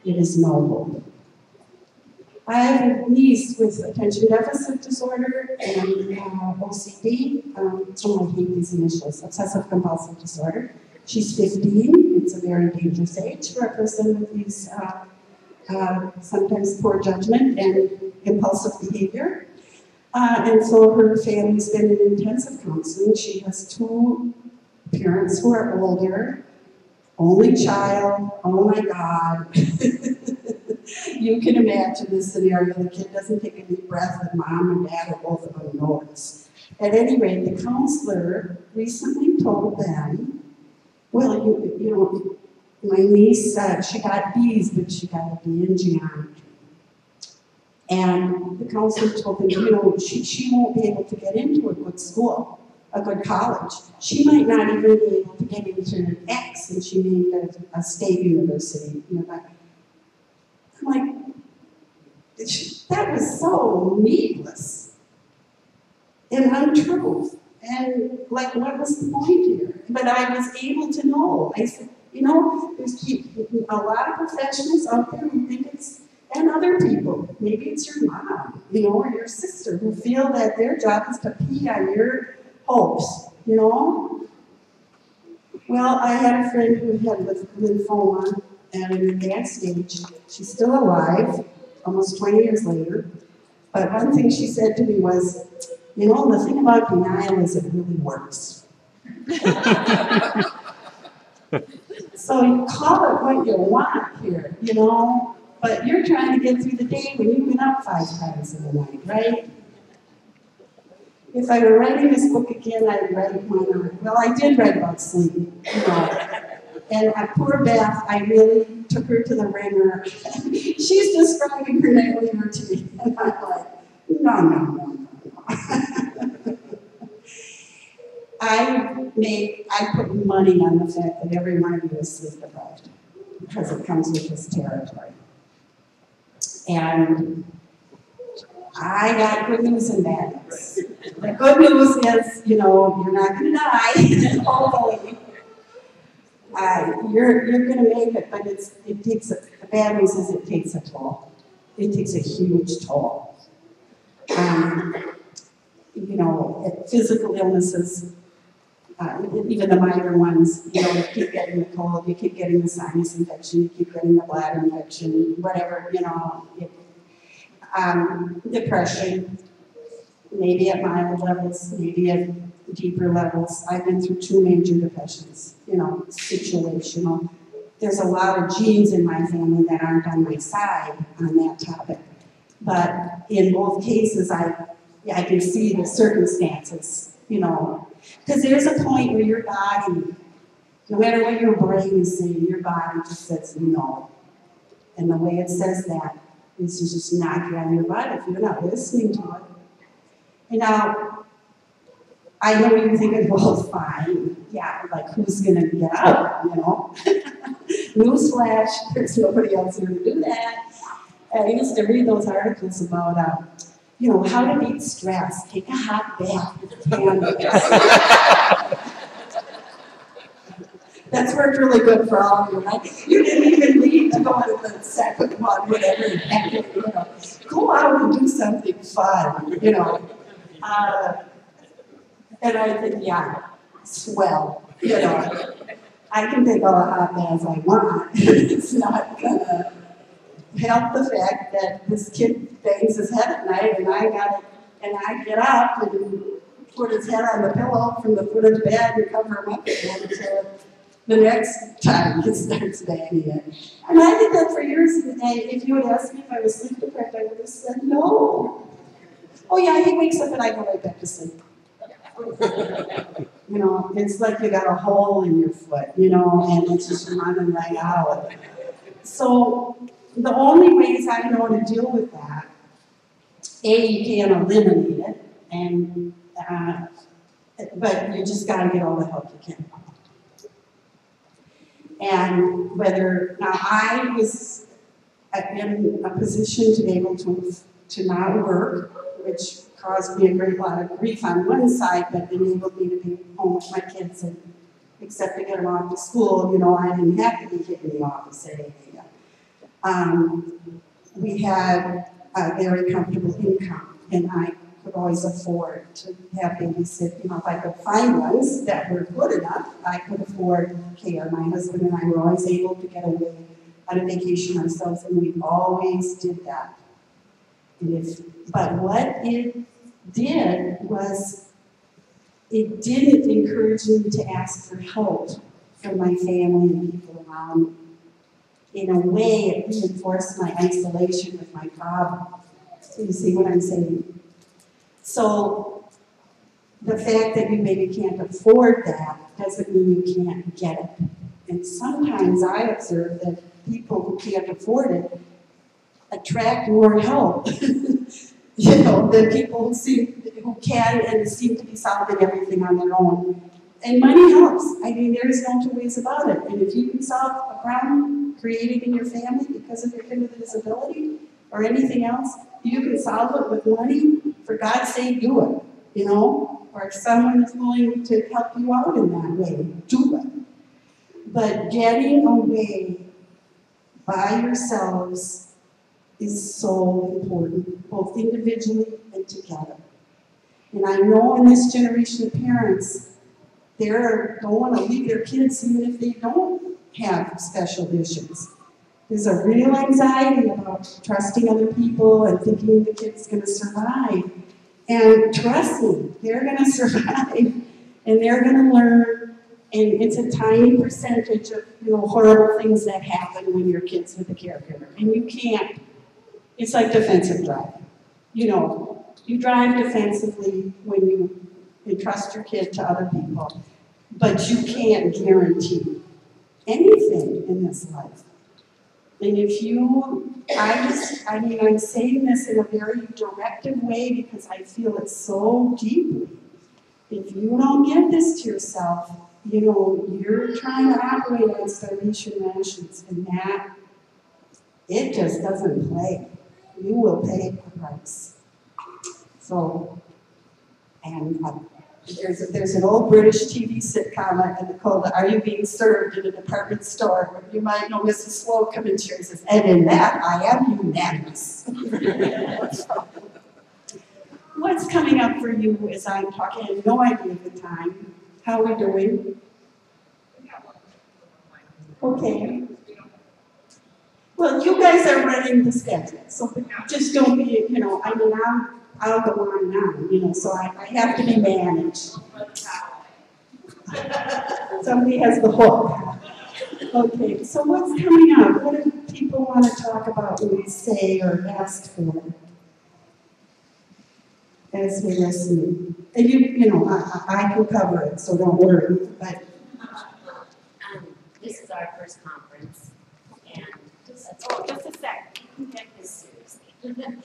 It is no hope. I have a niece with attention deficit disorder and OCD. I hate these initials, obsessive compulsive disorder. She's 15. It's a very dangerous age for a person with these sometimes poor judgment and impulsive behavior. And so her family's been in intensive counseling. She has 2 parents who are older, only child, oh my God. You can imagine this scenario. The kid doesn't take a deep breath and mom and dad are both of them notice. At any rate, the counselor recently told them, well, you know, my niece, she got B's, but she got a B in geometry. And the counselor told them, you know, she won't be able to get into a good school, a good college. She might not even be able to get into X, and she may get a state university. You know, I'm like, that was so needless and untrue. And like, what was the point here? But I was able to know. I said, you know, there's a lot of professionals out there who think it's, and other people, maybe it's your mom, you know, or your sister, who feel that their job is to pee on your hopes, you know? Well, I had a friend who had lymphoma at an advanced stage. She's still alive, almost 20 years later. But one thing she said to me was, you know, the thing about denial is it really works. So you call it what you want here, you know, but you're trying to get through the day when you've been up 5 times in the night, right? If I were writing this book again, I'd write one on, well, I did write about sleep, you know. And at poor Beth, I really took her to the ringer. She's describing her nightly routine. And I'm like, no. I put money on the fact that every one of you is sleep deprived because it comes with this territory. And I got good news and bad news. The good news is, you know, you're not going to die, hopefully. You're going to make it, but the bad news is it takes a toll. It takes a huge toll. You know, physical illnesses, even the minor ones, you know, you keep getting the cold, you keep getting the sinus infection, you keep getting the bladder infection, whatever, you know. Depression, maybe at mild levels, maybe at deeper levels. I've been through 2 major depressions, you know, situational. There's a lot of genes in my family that aren't on my side on that topic. But in both cases, I can see the circumstances, you know. Because there's a point where your body, no matter what your brain is saying, your body just says no. And the way it says that is to just knock you on your butt if you're not listening to it. And now, I know you're thinking, well, fine. Yeah, like who's going to get out, you know? Newsflash, there's nobody else here to do that. I used to read those articles about, you know, how to beat stress. Take a hot bath with candles. That's worked really good for all of you, right? You didn't even need to go to the second one, whatever, you know. Go out and do something fun, you know. And I think, yeah, swell, you know. I can take all the hot baths I want. It's not gonna help the fact that this kid bangs his head at night and I get up and put his head on the pillow from the foot of the bed and cover him up again until the next time he starts banging it. And I did that for years, and if you had asked me if I was sleep deprived, I would have said no. Oh yeah, he wakes up and I go right back to sleep. You know, it's like you got a hole in your foot, you know, and it's just running right out. So the only ways I know to deal with that, you can't eliminate it, and but you just got to get all the help you can. And whether, now I was in a position to be able to not work, which caused me a great lot of grief on one side, but enabled me to be home with my kids, and except to get them off to school, you know, I didn't have to be here in the office at 8 a.m. We had a very comfortable income, and I could always afford to have babysit. You know, if I could find ones that were good enough, I could afford care. My husband and I were always able to get away on a vacation ourselves, and we always did that. But what it did was, it didn't encourage me to ask for help from my family and people around me. In a way, it reinforced my isolation with my problem. So you see what I'm saying? So the fact that you maybe can't afford that doesn't mean you can't get it. And sometimes I observe that people who can't afford it attract more help, you know, than people who can and seem to be solving everything on their own. And money helps. I mean, there's no two ways about it. And if you can solve a problem created in your family because of your kid with a disability or anything else, you can solve it with money. For God's sake, do it, you know? Or if someone is willing to help you out in that way, do it. But getting away by yourselves is so important, both individually and together. And I know in this generation of parents, they don't want to leave their kids even if they don't have special visions. There's a real anxiety about trusting other people and thinking the kid's going to survive. And trust me, they're going to survive, and they're going to learn. And it's a tiny percentage of, you know, horrible things that happen when your kid's with a caregiver. And you can't. It's like defensive driving. You know, you drive defensively when you entrust your kid to other people, but you can't guarantee anything in this life. And if you, I mean, I'm saying this in a very directive way because I feel it so deeply. If you don't give this to yourself, you know, you're trying to operate on starvation rations, and that, it just doesn't play. You will pay the price. So, and there's an old British TV sitcom called Are You Being Served in a Department Store? Where you might know Mrs. Slocum, and she says, and in that I am unanimous. What's coming up for you as I'm talking? I have no idea of the time. How are we doing? Okay. Well, you guys are running the schedule, so just don't be, you know, I mean, I'll go on and on, you know, so I have to be managed. Somebody has the hook. Okay, so what's coming up? What do people want to talk about when we say or ask for as we listen? And you know, I can cover it, so don't worry, but. This is our first conference, and just a sec. You can get this seriously.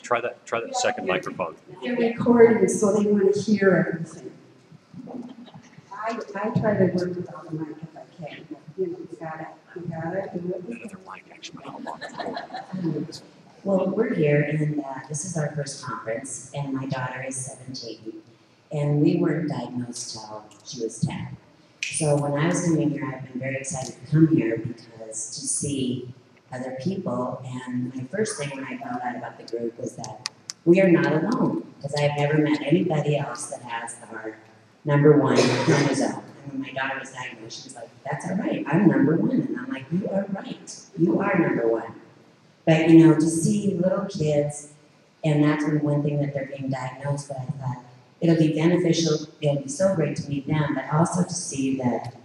Try that second microphone. They're recording, so they want to hear everything. I try to work without the mic if I can. But, you know, you gotta do it. Another mic actually on. Well, we're here, and this is our first conference, and my daughter is 17, and we weren't diagnosed till she was 10. So when I was coming here, I've been very excited to come here because to see other people, and my first thing when I found out about the group was that we are not alone, because I've never met anybody else that has our #1 chromosome. And when my daughter was diagnosed, she was like, that's all right, I'm #1. And I'm like, you are right, you are #1. But you know, to see little kids, and that's one thing that they're being diagnosed, but I thought, it'll be beneficial, it'll be so great to meet them, but also to see that,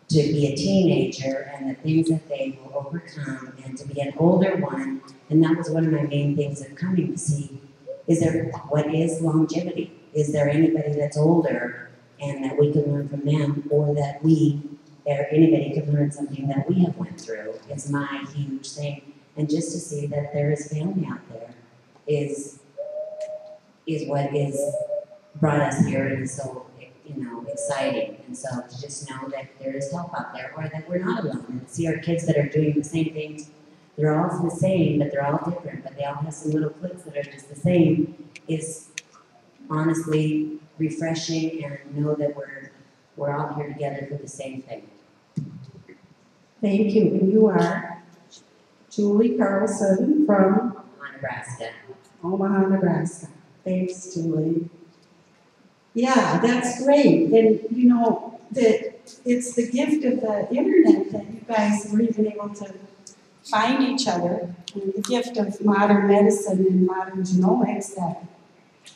to be a teenager and the things that they will overcome, and to be an older one, and that was one of my main things of coming to see, what is longevity? Is there anybody that's older and that we can learn from them, or that anybody can learn something that we have went through, is my huge thing. And just to see that there is family out there is what is brought us here, and so exciting. And so to just know that there is help out there, or that we're not alone, and see our kids that are doing the same things. They're all the same, but they're all different, but they all have some little cliques that are just the same, is honestly refreshing, and know that we're all here together for the same thing. Thank you. And you are Julie Carlson from Nebraska. Omaha, Nebraska. Thanks, Julie. Yeah, that's great. And you know that it's the gift of the internet that you guys were even able to find each other, and the gift of modern medicine and modern genomics that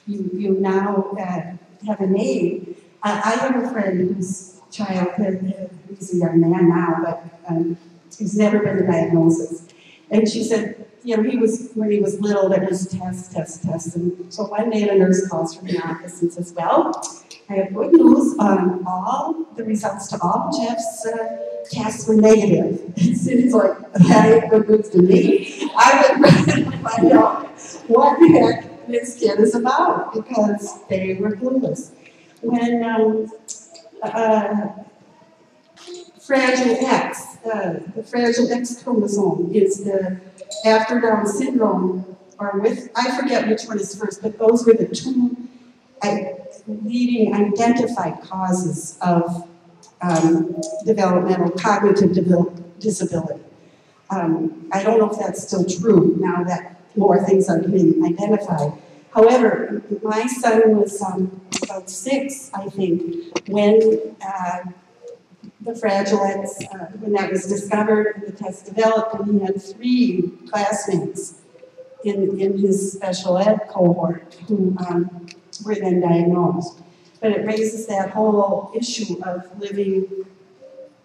you now have a name. I have a friend whose child, he's a young man now, but he's never been a diagnosis. And she said, when he was little, there was test. And so one day the nurse calls from the office and says, well, I have good news. All the results to all Jeff's tests were negative. It seems like that ain't good news to me. I would rather find out what the heck this kid is about, because they were clueless. When Fragile X, the Fragile X chromosome is the after Down syndrome, or with, I forget which one is first, but those were the two leading identified causes of developmental cognitive disability. I don't know if that's still true now that more things are being identified. However, my son was about 6, I think, when the Fragile X, when that was discovered and the test developed, and he had 3 classmates in his special ed cohort who were then diagnosed. But it raises that whole issue of living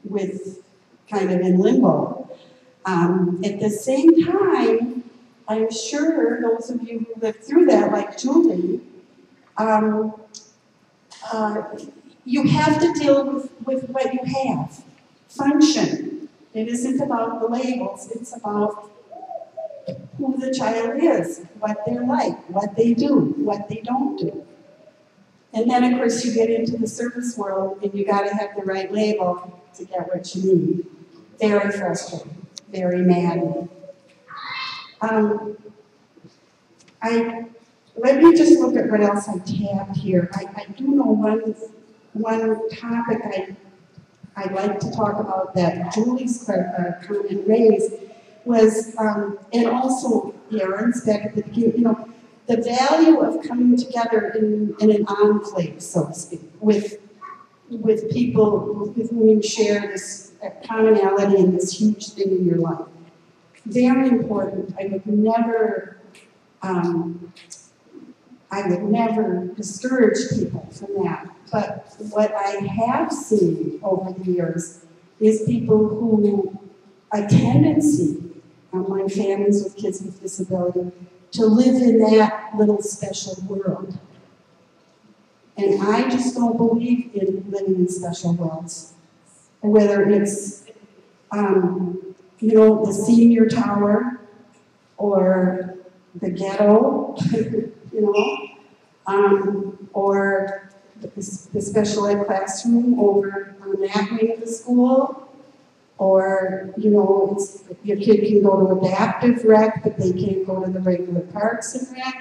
with kind of in limbo. At the same time, I'm sure those of you who lived through that, like Julie, you have to deal with what you have. Function. It isn't about the labels, it's about who the child is, what they're like, what they do, what they don't do. And then, of course, you get into the service world and you got to have the right label to get what you need. Very frustrating, very maddening. Let me just look at what else I tabbed here. I do know one topic I'd like to talk about that Julie's comment raised was, and also Aaron's back at the beginning, the value of coming together in an enclave, so to speak, with people with whom you share this commonality and this huge thing in your life. Very important. I would never discourage people from that. But what I have seen over the years is people who a tendency among families with kids with disability to live in that little special world. And I just don't believe in living in special worlds. Whether it's, the senior tower or the ghetto, or the special ed classroom over on that wing of the school, or, your kid can go to adaptive rec, but they can't go to the regular parks and rec.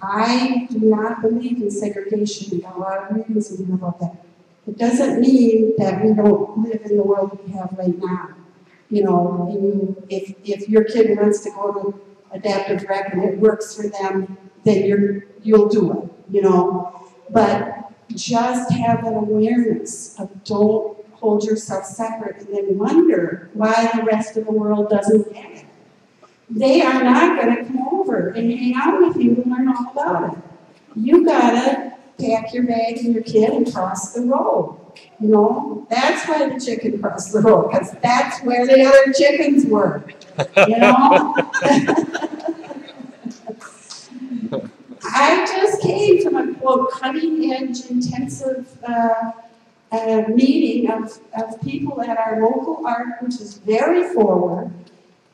I do not believe in segregation. We got a lot of reasons about that. It doesn't mean that we don't live in the world we have right now. If your kid wants to go to adaptive rec and it works for them, then you'll do it, But just have an awareness of don't hold yourself separate and then wonder why the rest of the world doesn't get it. They are not going to come over and hang out with you and learn all about it. You gotta pack your bag and your kid and cross the road. That's why the chicken crossed the road, because that's where the other chickens were. I just came from a, quote, cutting-edge, intensive meeting of people at our local art, which is very forward.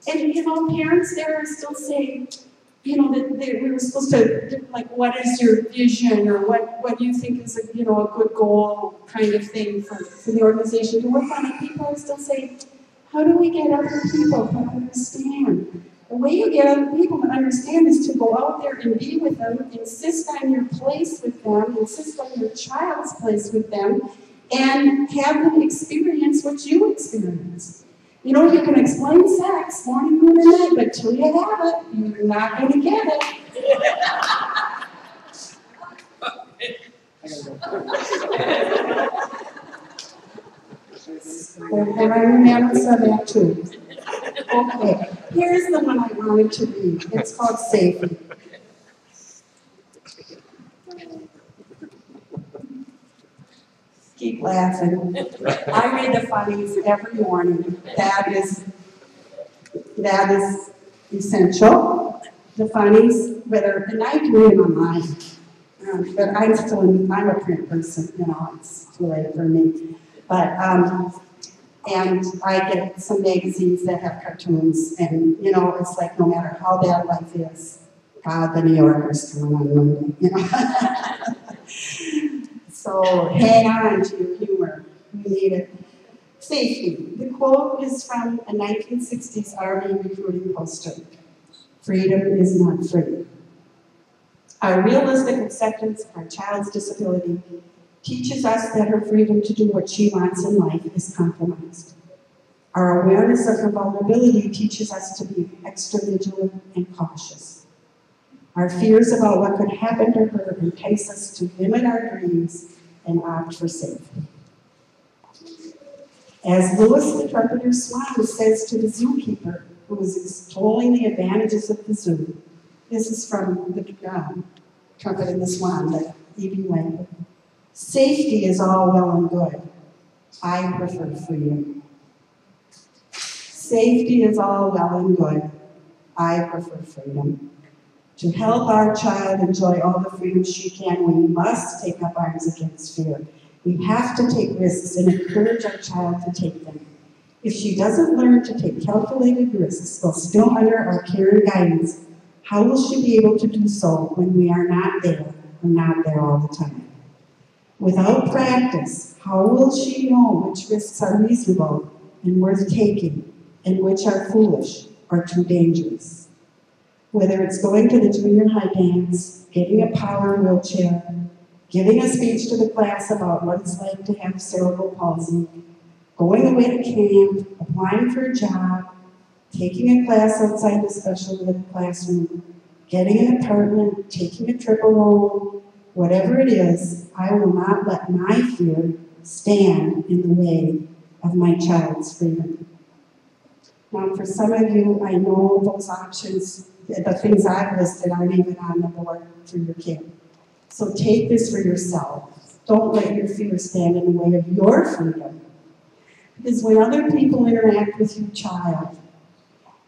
And, parents there are still saying, that we were supposed to, like, what is your vision, or what do you think is a good goal kind of thing for the organization to work on. And people are still saying, how do we get other people to understand? The way you get other people to understand is to go out there and be with them, insist on your place with them, insist on your child's place with them, and have them experience what you experience. You can explain sex morning, noon, and night, but till you have it, you're not going to get it. And I remember said that too. Okay, here's the one I wanted to read. It's called Safety. Keep laughing. I read the funnies every morning. That is essential. The funnies, and I can read them online. But I'm a print person, it's too late for me. But, and I get some magazines that have cartoons, and, it's like no matter how bad life is, God, the New Yorker's coming on Monday, So hang on to your humor. We need it. Safety. The quote is from a 1960s Army recruiting poster. Freedom is not free. Our realistic acceptance of our child's disability teaches us that her freedom to do what she wants in life is compromised. Our awareness of her vulnerability teaches us to be extra vigilant and cautious. Our fears about what could happen to her entice us to limit our dreams and opt for safety. As Louis the Trumpeter Swan says to the zookeeper who is extolling the advantages of the zoo, this is from the Trumpet and the Swan by E.B. Langford. Safety is all well and good. I prefer freedom. Safety is all well and good. I prefer freedom. To help our child enjoy all the freedom she can, we must take up arms against fear. We have to take risks and encourage our child to take them. If she doesn't learn to take calculated risks while still under our care and guidance, how will she be able to do so when we are not there all the time? Without practice, how will she know which risks are reasonable and worth taking and which are foolish or too dangerous? Whether it's going to the junior high dance, getting a power wheelchair, giving a speech to the class about what it's like to have cerebral palsy, going away to camp, applying for a job, taking a class outside the special ed classroom, getting an apartment, taking a trip alone, whatever it is, I will not let my fear stand in the way of my child's freedom. Now, for some of you, I know those options, the things I've listed aren't even on the board for your kid. So take this for yourself. Don't let your fear stand in the way of your freedom. Because when other people interact with your child,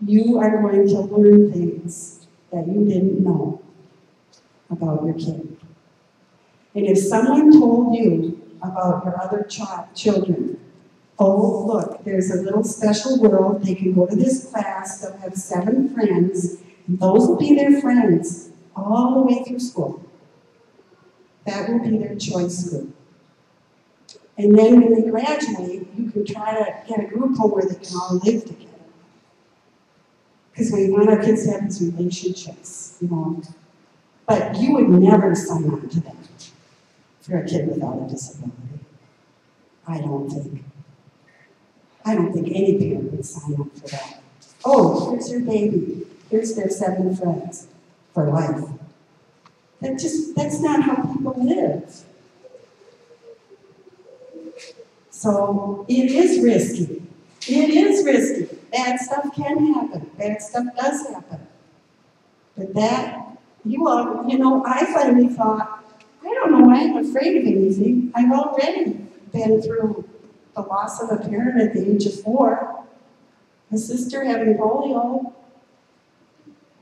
you are going to learn things that you didn't know about your kid. And if someone told you about your other children, oh, look, there's a little special world, they can go to this class, they'll have 7 friends, and those will be their friends all the way through school. That will be their choice group. And then when they graduate, you can try to get a group home where they can all live together. Because we want our kids to have these relationships, But you would never sign on to that for a kid without a disability. I don't think any parent would sign up for that. Oh, here's your baby. Here's their 7 friends for life. That's not how people live. So it is risky. It is risky. Bad stuff can happen. Bad stuff does happen. But I finally thought, I don't know why I'm afraid of anything. I've already been through the loss of a parent at the age of 4, a sister having polio,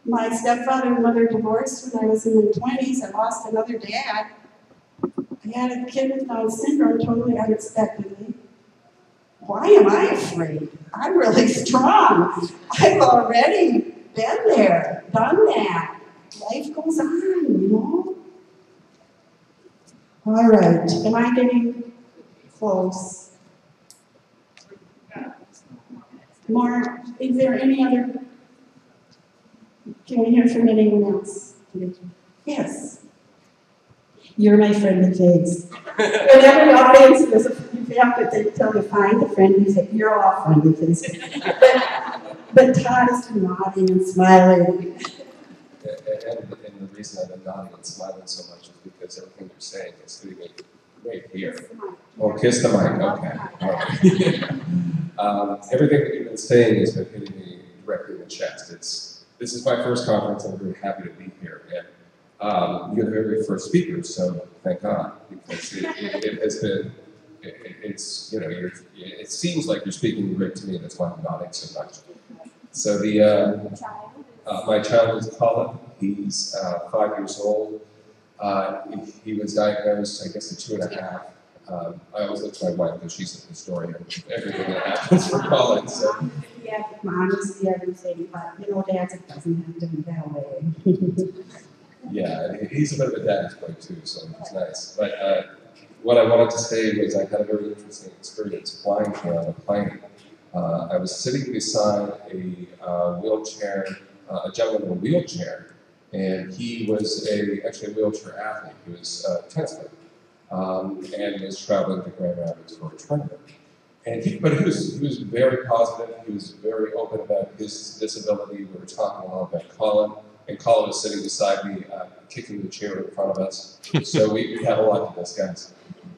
my stepfather and mother divorced when I was in my 20s. I lost another dad. I had a kid with Down syndrome totally unexpectedly. Why am I afraid? I'm really strong. I've already been there, done that. life goes on, you know? All right, am I getting close? More, is there any other? Can we hear from anyone else? Yes. You're my friendly face. In every audience, you have to tell you, find a friendly face. You're all friendly faces. But Todd is nodding and smiling. And the reason I've been nodding and smiling so much is because everything you're saying is hitting me right here. Oh, kiss the mic, okay. All right. Everything that you've been saying has been hitting me directly in the chest. This is my first conference, and I'm very happy to be here. And you're the very first speaker, so thank God, because it has been, it's, you know, it seems like you're speaking Greek to me, that's why I'm nodding so much. So my child is Colin. He's 5 years old. He was diagnosed, I guess, at 2.5. I always look to my wife because she's a historian of everything that happens for Colin. So. Yeah, honesty, everything, but you know, Dad, it doesn't have to be that way. Yeah, he's a bit of a daddy's boy too, so it's nice. But what I wanted to say was I had a very interesting experience flying here on a plane. I was sitting beside a wheelchair, a gentleman in a wheelchair, and he was actually a wheelchair athlete. He was a tennis player, and was traveling to Grand Rapids for a tournament. And he was very positive. He was very open about his disability. We were talking a lot about Colin, and Colin was sitting beside me, kicking the chair in front of us. So we had a lot to discuss.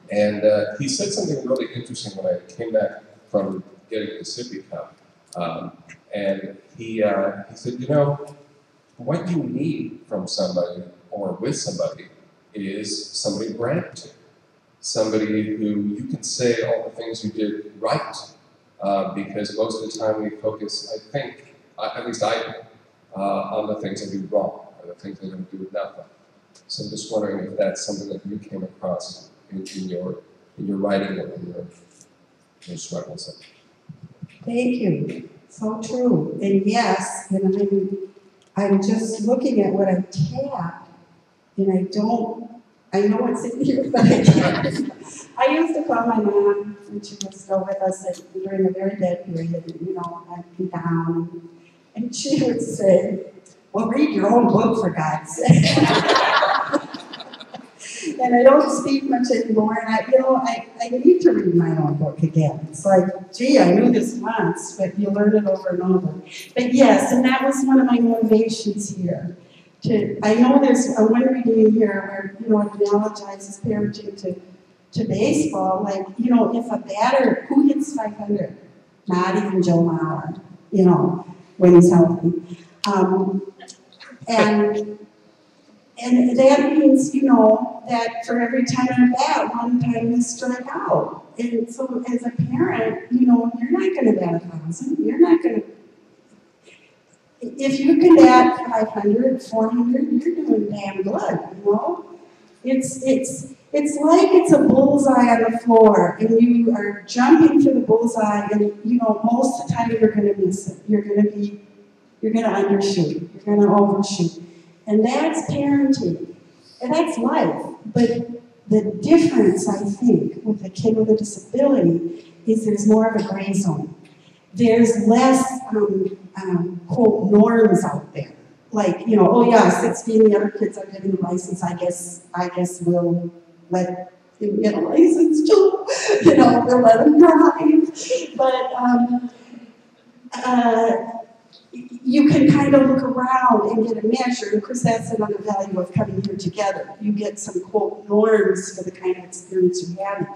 And he said something really interesting when I came back from getting the sippy cup. And he said, you know, what you need from somebody or with somebody is somebody to brag to. Somebody who you can say all the things you did right, because most of the time we focus, I think, at least I do, on the things I do wrong, or the things I don't do nothing. So I'm just wondering if that's something that you came across in your writing or in your struggles. Thank you. So true. And yes, and I'm just looking at what I tapped, and I know it's in here, but I can't. I used to call my mom when she was still with us during a very bad period, and, you know, I'd be down, and she would say, well, read your own book, for God's sake. And I don't speak much anymore, and I need to read my own book again. It's like, gee, I knew this once, but you learn it over and over. But yes, and that was one of my motivations here. I know there's one reading in here where, you know, it analogizes parenting to baseball. Like, you know, if a batter, who hits 500? Not even Joe Mauer, you know, when he's healthy. And that means, you know, that for every time you bat, one time you strike out. And so as a parent, you know, you're not going to bat 1,000. You're not going to. If you can bat 500, 400, you're doing damn good, you know? It's like it's a bullseye on the floor, and you are jumping for the bullseye, and, you know, most of the time you're going to miss it. You're going to undershoot. You're going to overshoot. And that's parenting. And that's life. But the difference, I think, with a kid with a disability is there's more of a gray zone. There's less, quote, norms out there. Like, you know, oh yeah, 16, the other kids are getting a license, I guess we'll let him get a license too. You know, we'll let him drive. But you can kind of look around and get a measure. And of course, that's another value of coming here together. You get some, quote, norms for the kind of experience you're having.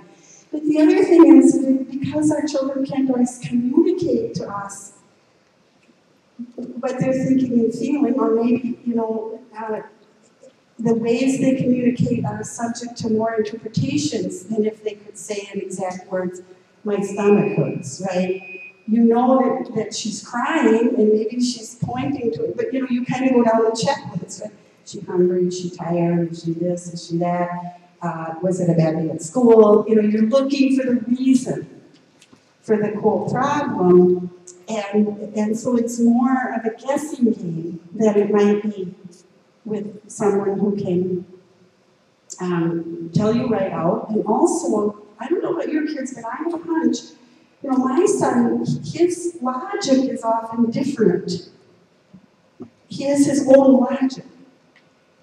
But the other thing is, because our children can't always communicate to us what they're thinking and feeling, or maybe, you know, the ways they communicate are subject to more interpretations than if they could say in exact words, my stomach hurts, right? You know that she's crying, and maybe she's pointing to it, but, you know, you kind of go down the checklist, right? Is she hungry? Is she tired? Is she this? Is she that? Was it a bad day at school? You know, you're looking for the reason for the quote problem, and so it's more of a guessing game than it might be with someone who can tell you right out. And also, I don't know about your kids, but I have a hunch. You know, my son, his logic is often different. He has his own logic,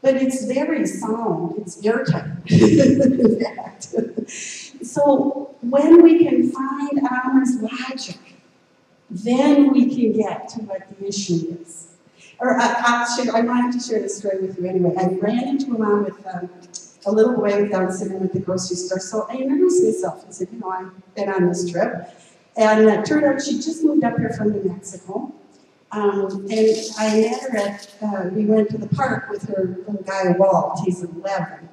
but it's very sound. It's airtight, in fact. So when we can find Amar's logic, then we can get to what the issue is. Or I wanted to share this story with you anyway. I ran into a mom with a little boy with Down syndrome at the grocery store. So I introduced myself and said, you know, I've been on this trip. And it turned out she just moved up here from New Mexico. And I met her at, we went to the park with her little guy, Walt. He's 11.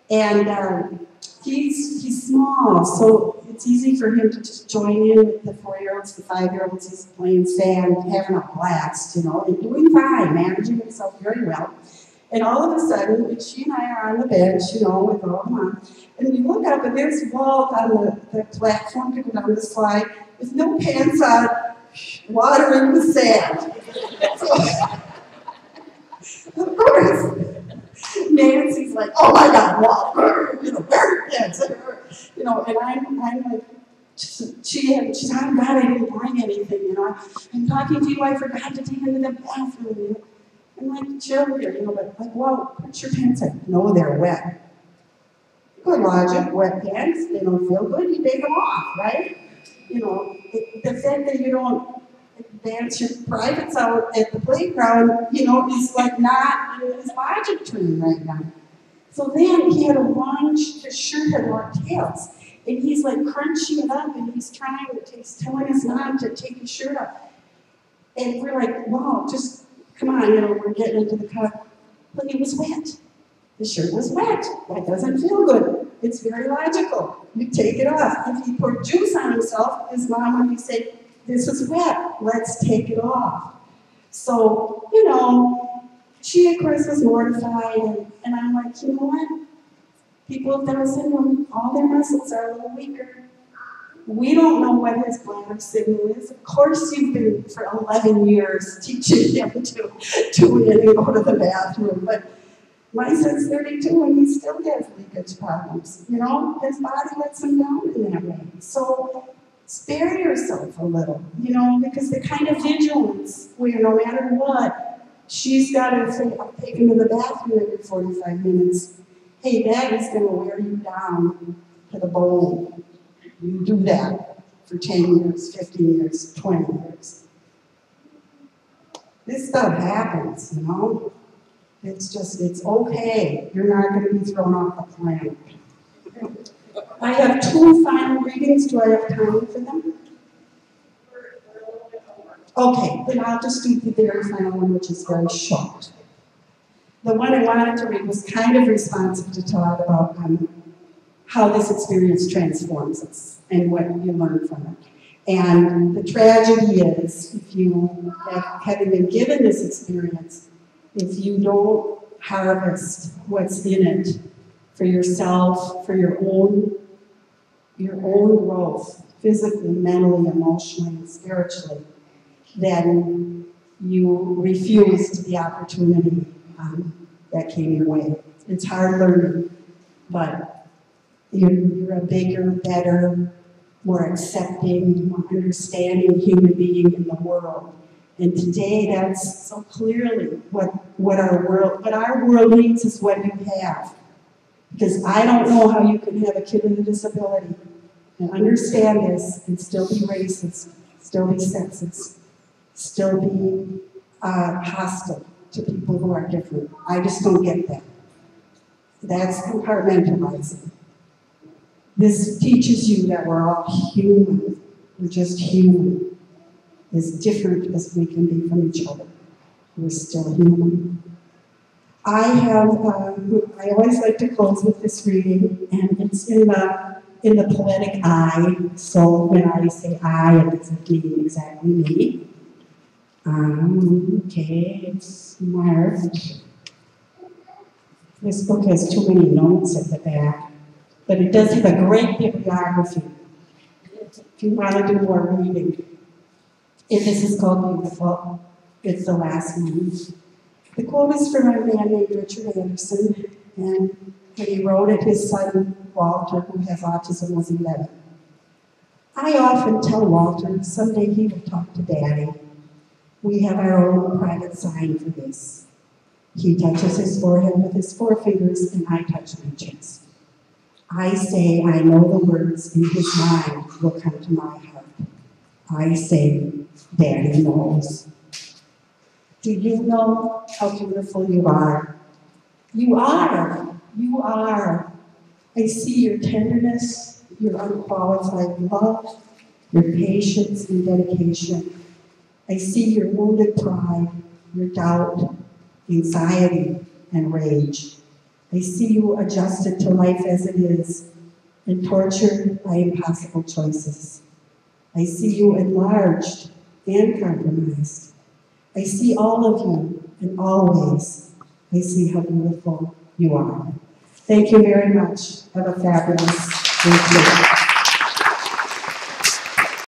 And he's small, so it's easy for him to just join in with the 4-year-olds, the 5-year-olds. He's playing sand, having a blast, you know, and doing fine, managing himself very well. And all of a sudden, she and I are on the bench, you know, with all the moms, and we look up and there's Walt on the platform to go down the slide with no pants on, watering the sand. So, of course, Nancy's like, oh my God, Walt, you know, where are your pants? You know, and I'm like, she's like, oh God, I didn't bring anything, you know. I'm talking to you, I forgot to take you to the bathroom, you know. I'm like, chill here, you know, but like, whoa, put your pants on. No, they're wet. Good logic, wet pants, they don't feel good, you take them off, right? You know, the fact that you don't dance your privates out at the playground, you know, is like not in his logic train right now. So then he had a long, his shirt had long tails, and he's like crunching it up, and he's telling his mom to take his shirt off. And we're like, wow, just come on, you know, we're getting into the car. But it was wet. The shirt was wet. That doesn't feel good. It's very logical. You take it off. If he poured juice on himself, his mom would be saying, this is wet, let's take it off. So, you know, she, of course, was mortified, and I'm like, you know what? People with Down syndrome, all their muscles are a little weaker. We don't know what his bladder signal is. Of course, you've been for 11 years teaching him to tune in and go to the bathroom, but my son's 32 and he still has leakage problems. You know, his body lets him down in that way. So spare yourself a little, you know, because the kind of vigilance where no matter what, she's got to say, I'll take him to the bathroom every 45 minutes. Hey, that is going to wear you down to the bone. You do that for 10 years, 15 years, 20 years. This stuff happens, you know. It's just, it's okay. You're not going to be thrown off the planet. I have 2 final readings. Do I have time for them? Okay, then I'll just do the very final one, which is very short. The one I wanted to read was kind of responsive to Todd about how this experience transforms us and what you learn from it. And the tragedy is, if you, having been given this experience, if you don't harvest what's in it for yourself, for your own growth, physically, mentally, emotionally, and spiritually, then you refuse the opportunity that came your way. It's hard learning, but you're a bigger, better, more accepting, more understanding human being in the world. And today, that's so clearly what our world needs is what you have. Because I don't know how you can have a kid with a disability and understand this and still be racist, still be sexist, still be hostile to people who are different. I just don't get that. That's compartmentalizing. This teaches you that we're all human. We're just human. As different as we can be from each other. We're still human. I always like to close with this reading, and it's in the poetic I. So when I say I, it doesn't mean exactly me. Okay, it's marked. This book has too many notes at the back, but it does have a great bibliography. If you want to do more reading. And this is called Beautiful. It's the last one. The quote is from a man named Richard Anderson, and when he wrote it, his son, Walter, who has autism, was 11. I often tell Walter someday he will talk to Daddy. We have our own private sign for this. He touches his forehead with his forefingers, and I touch my chest. I say I know the words in his mind will come to my heart. I say, Daddy knows. Do you know how beautiful you are? You are. You are. I see your tenderness, your unqualified love, your patience and dedication. I see your wounded pride, your doubt, anxiety, and rage. I see you adjusted to life as it is and tortured by impossible choices. I see you enlarged and compromised. I see all of you in all ways. I see how beautiful you are. Thank you very much. Have a fabulous week.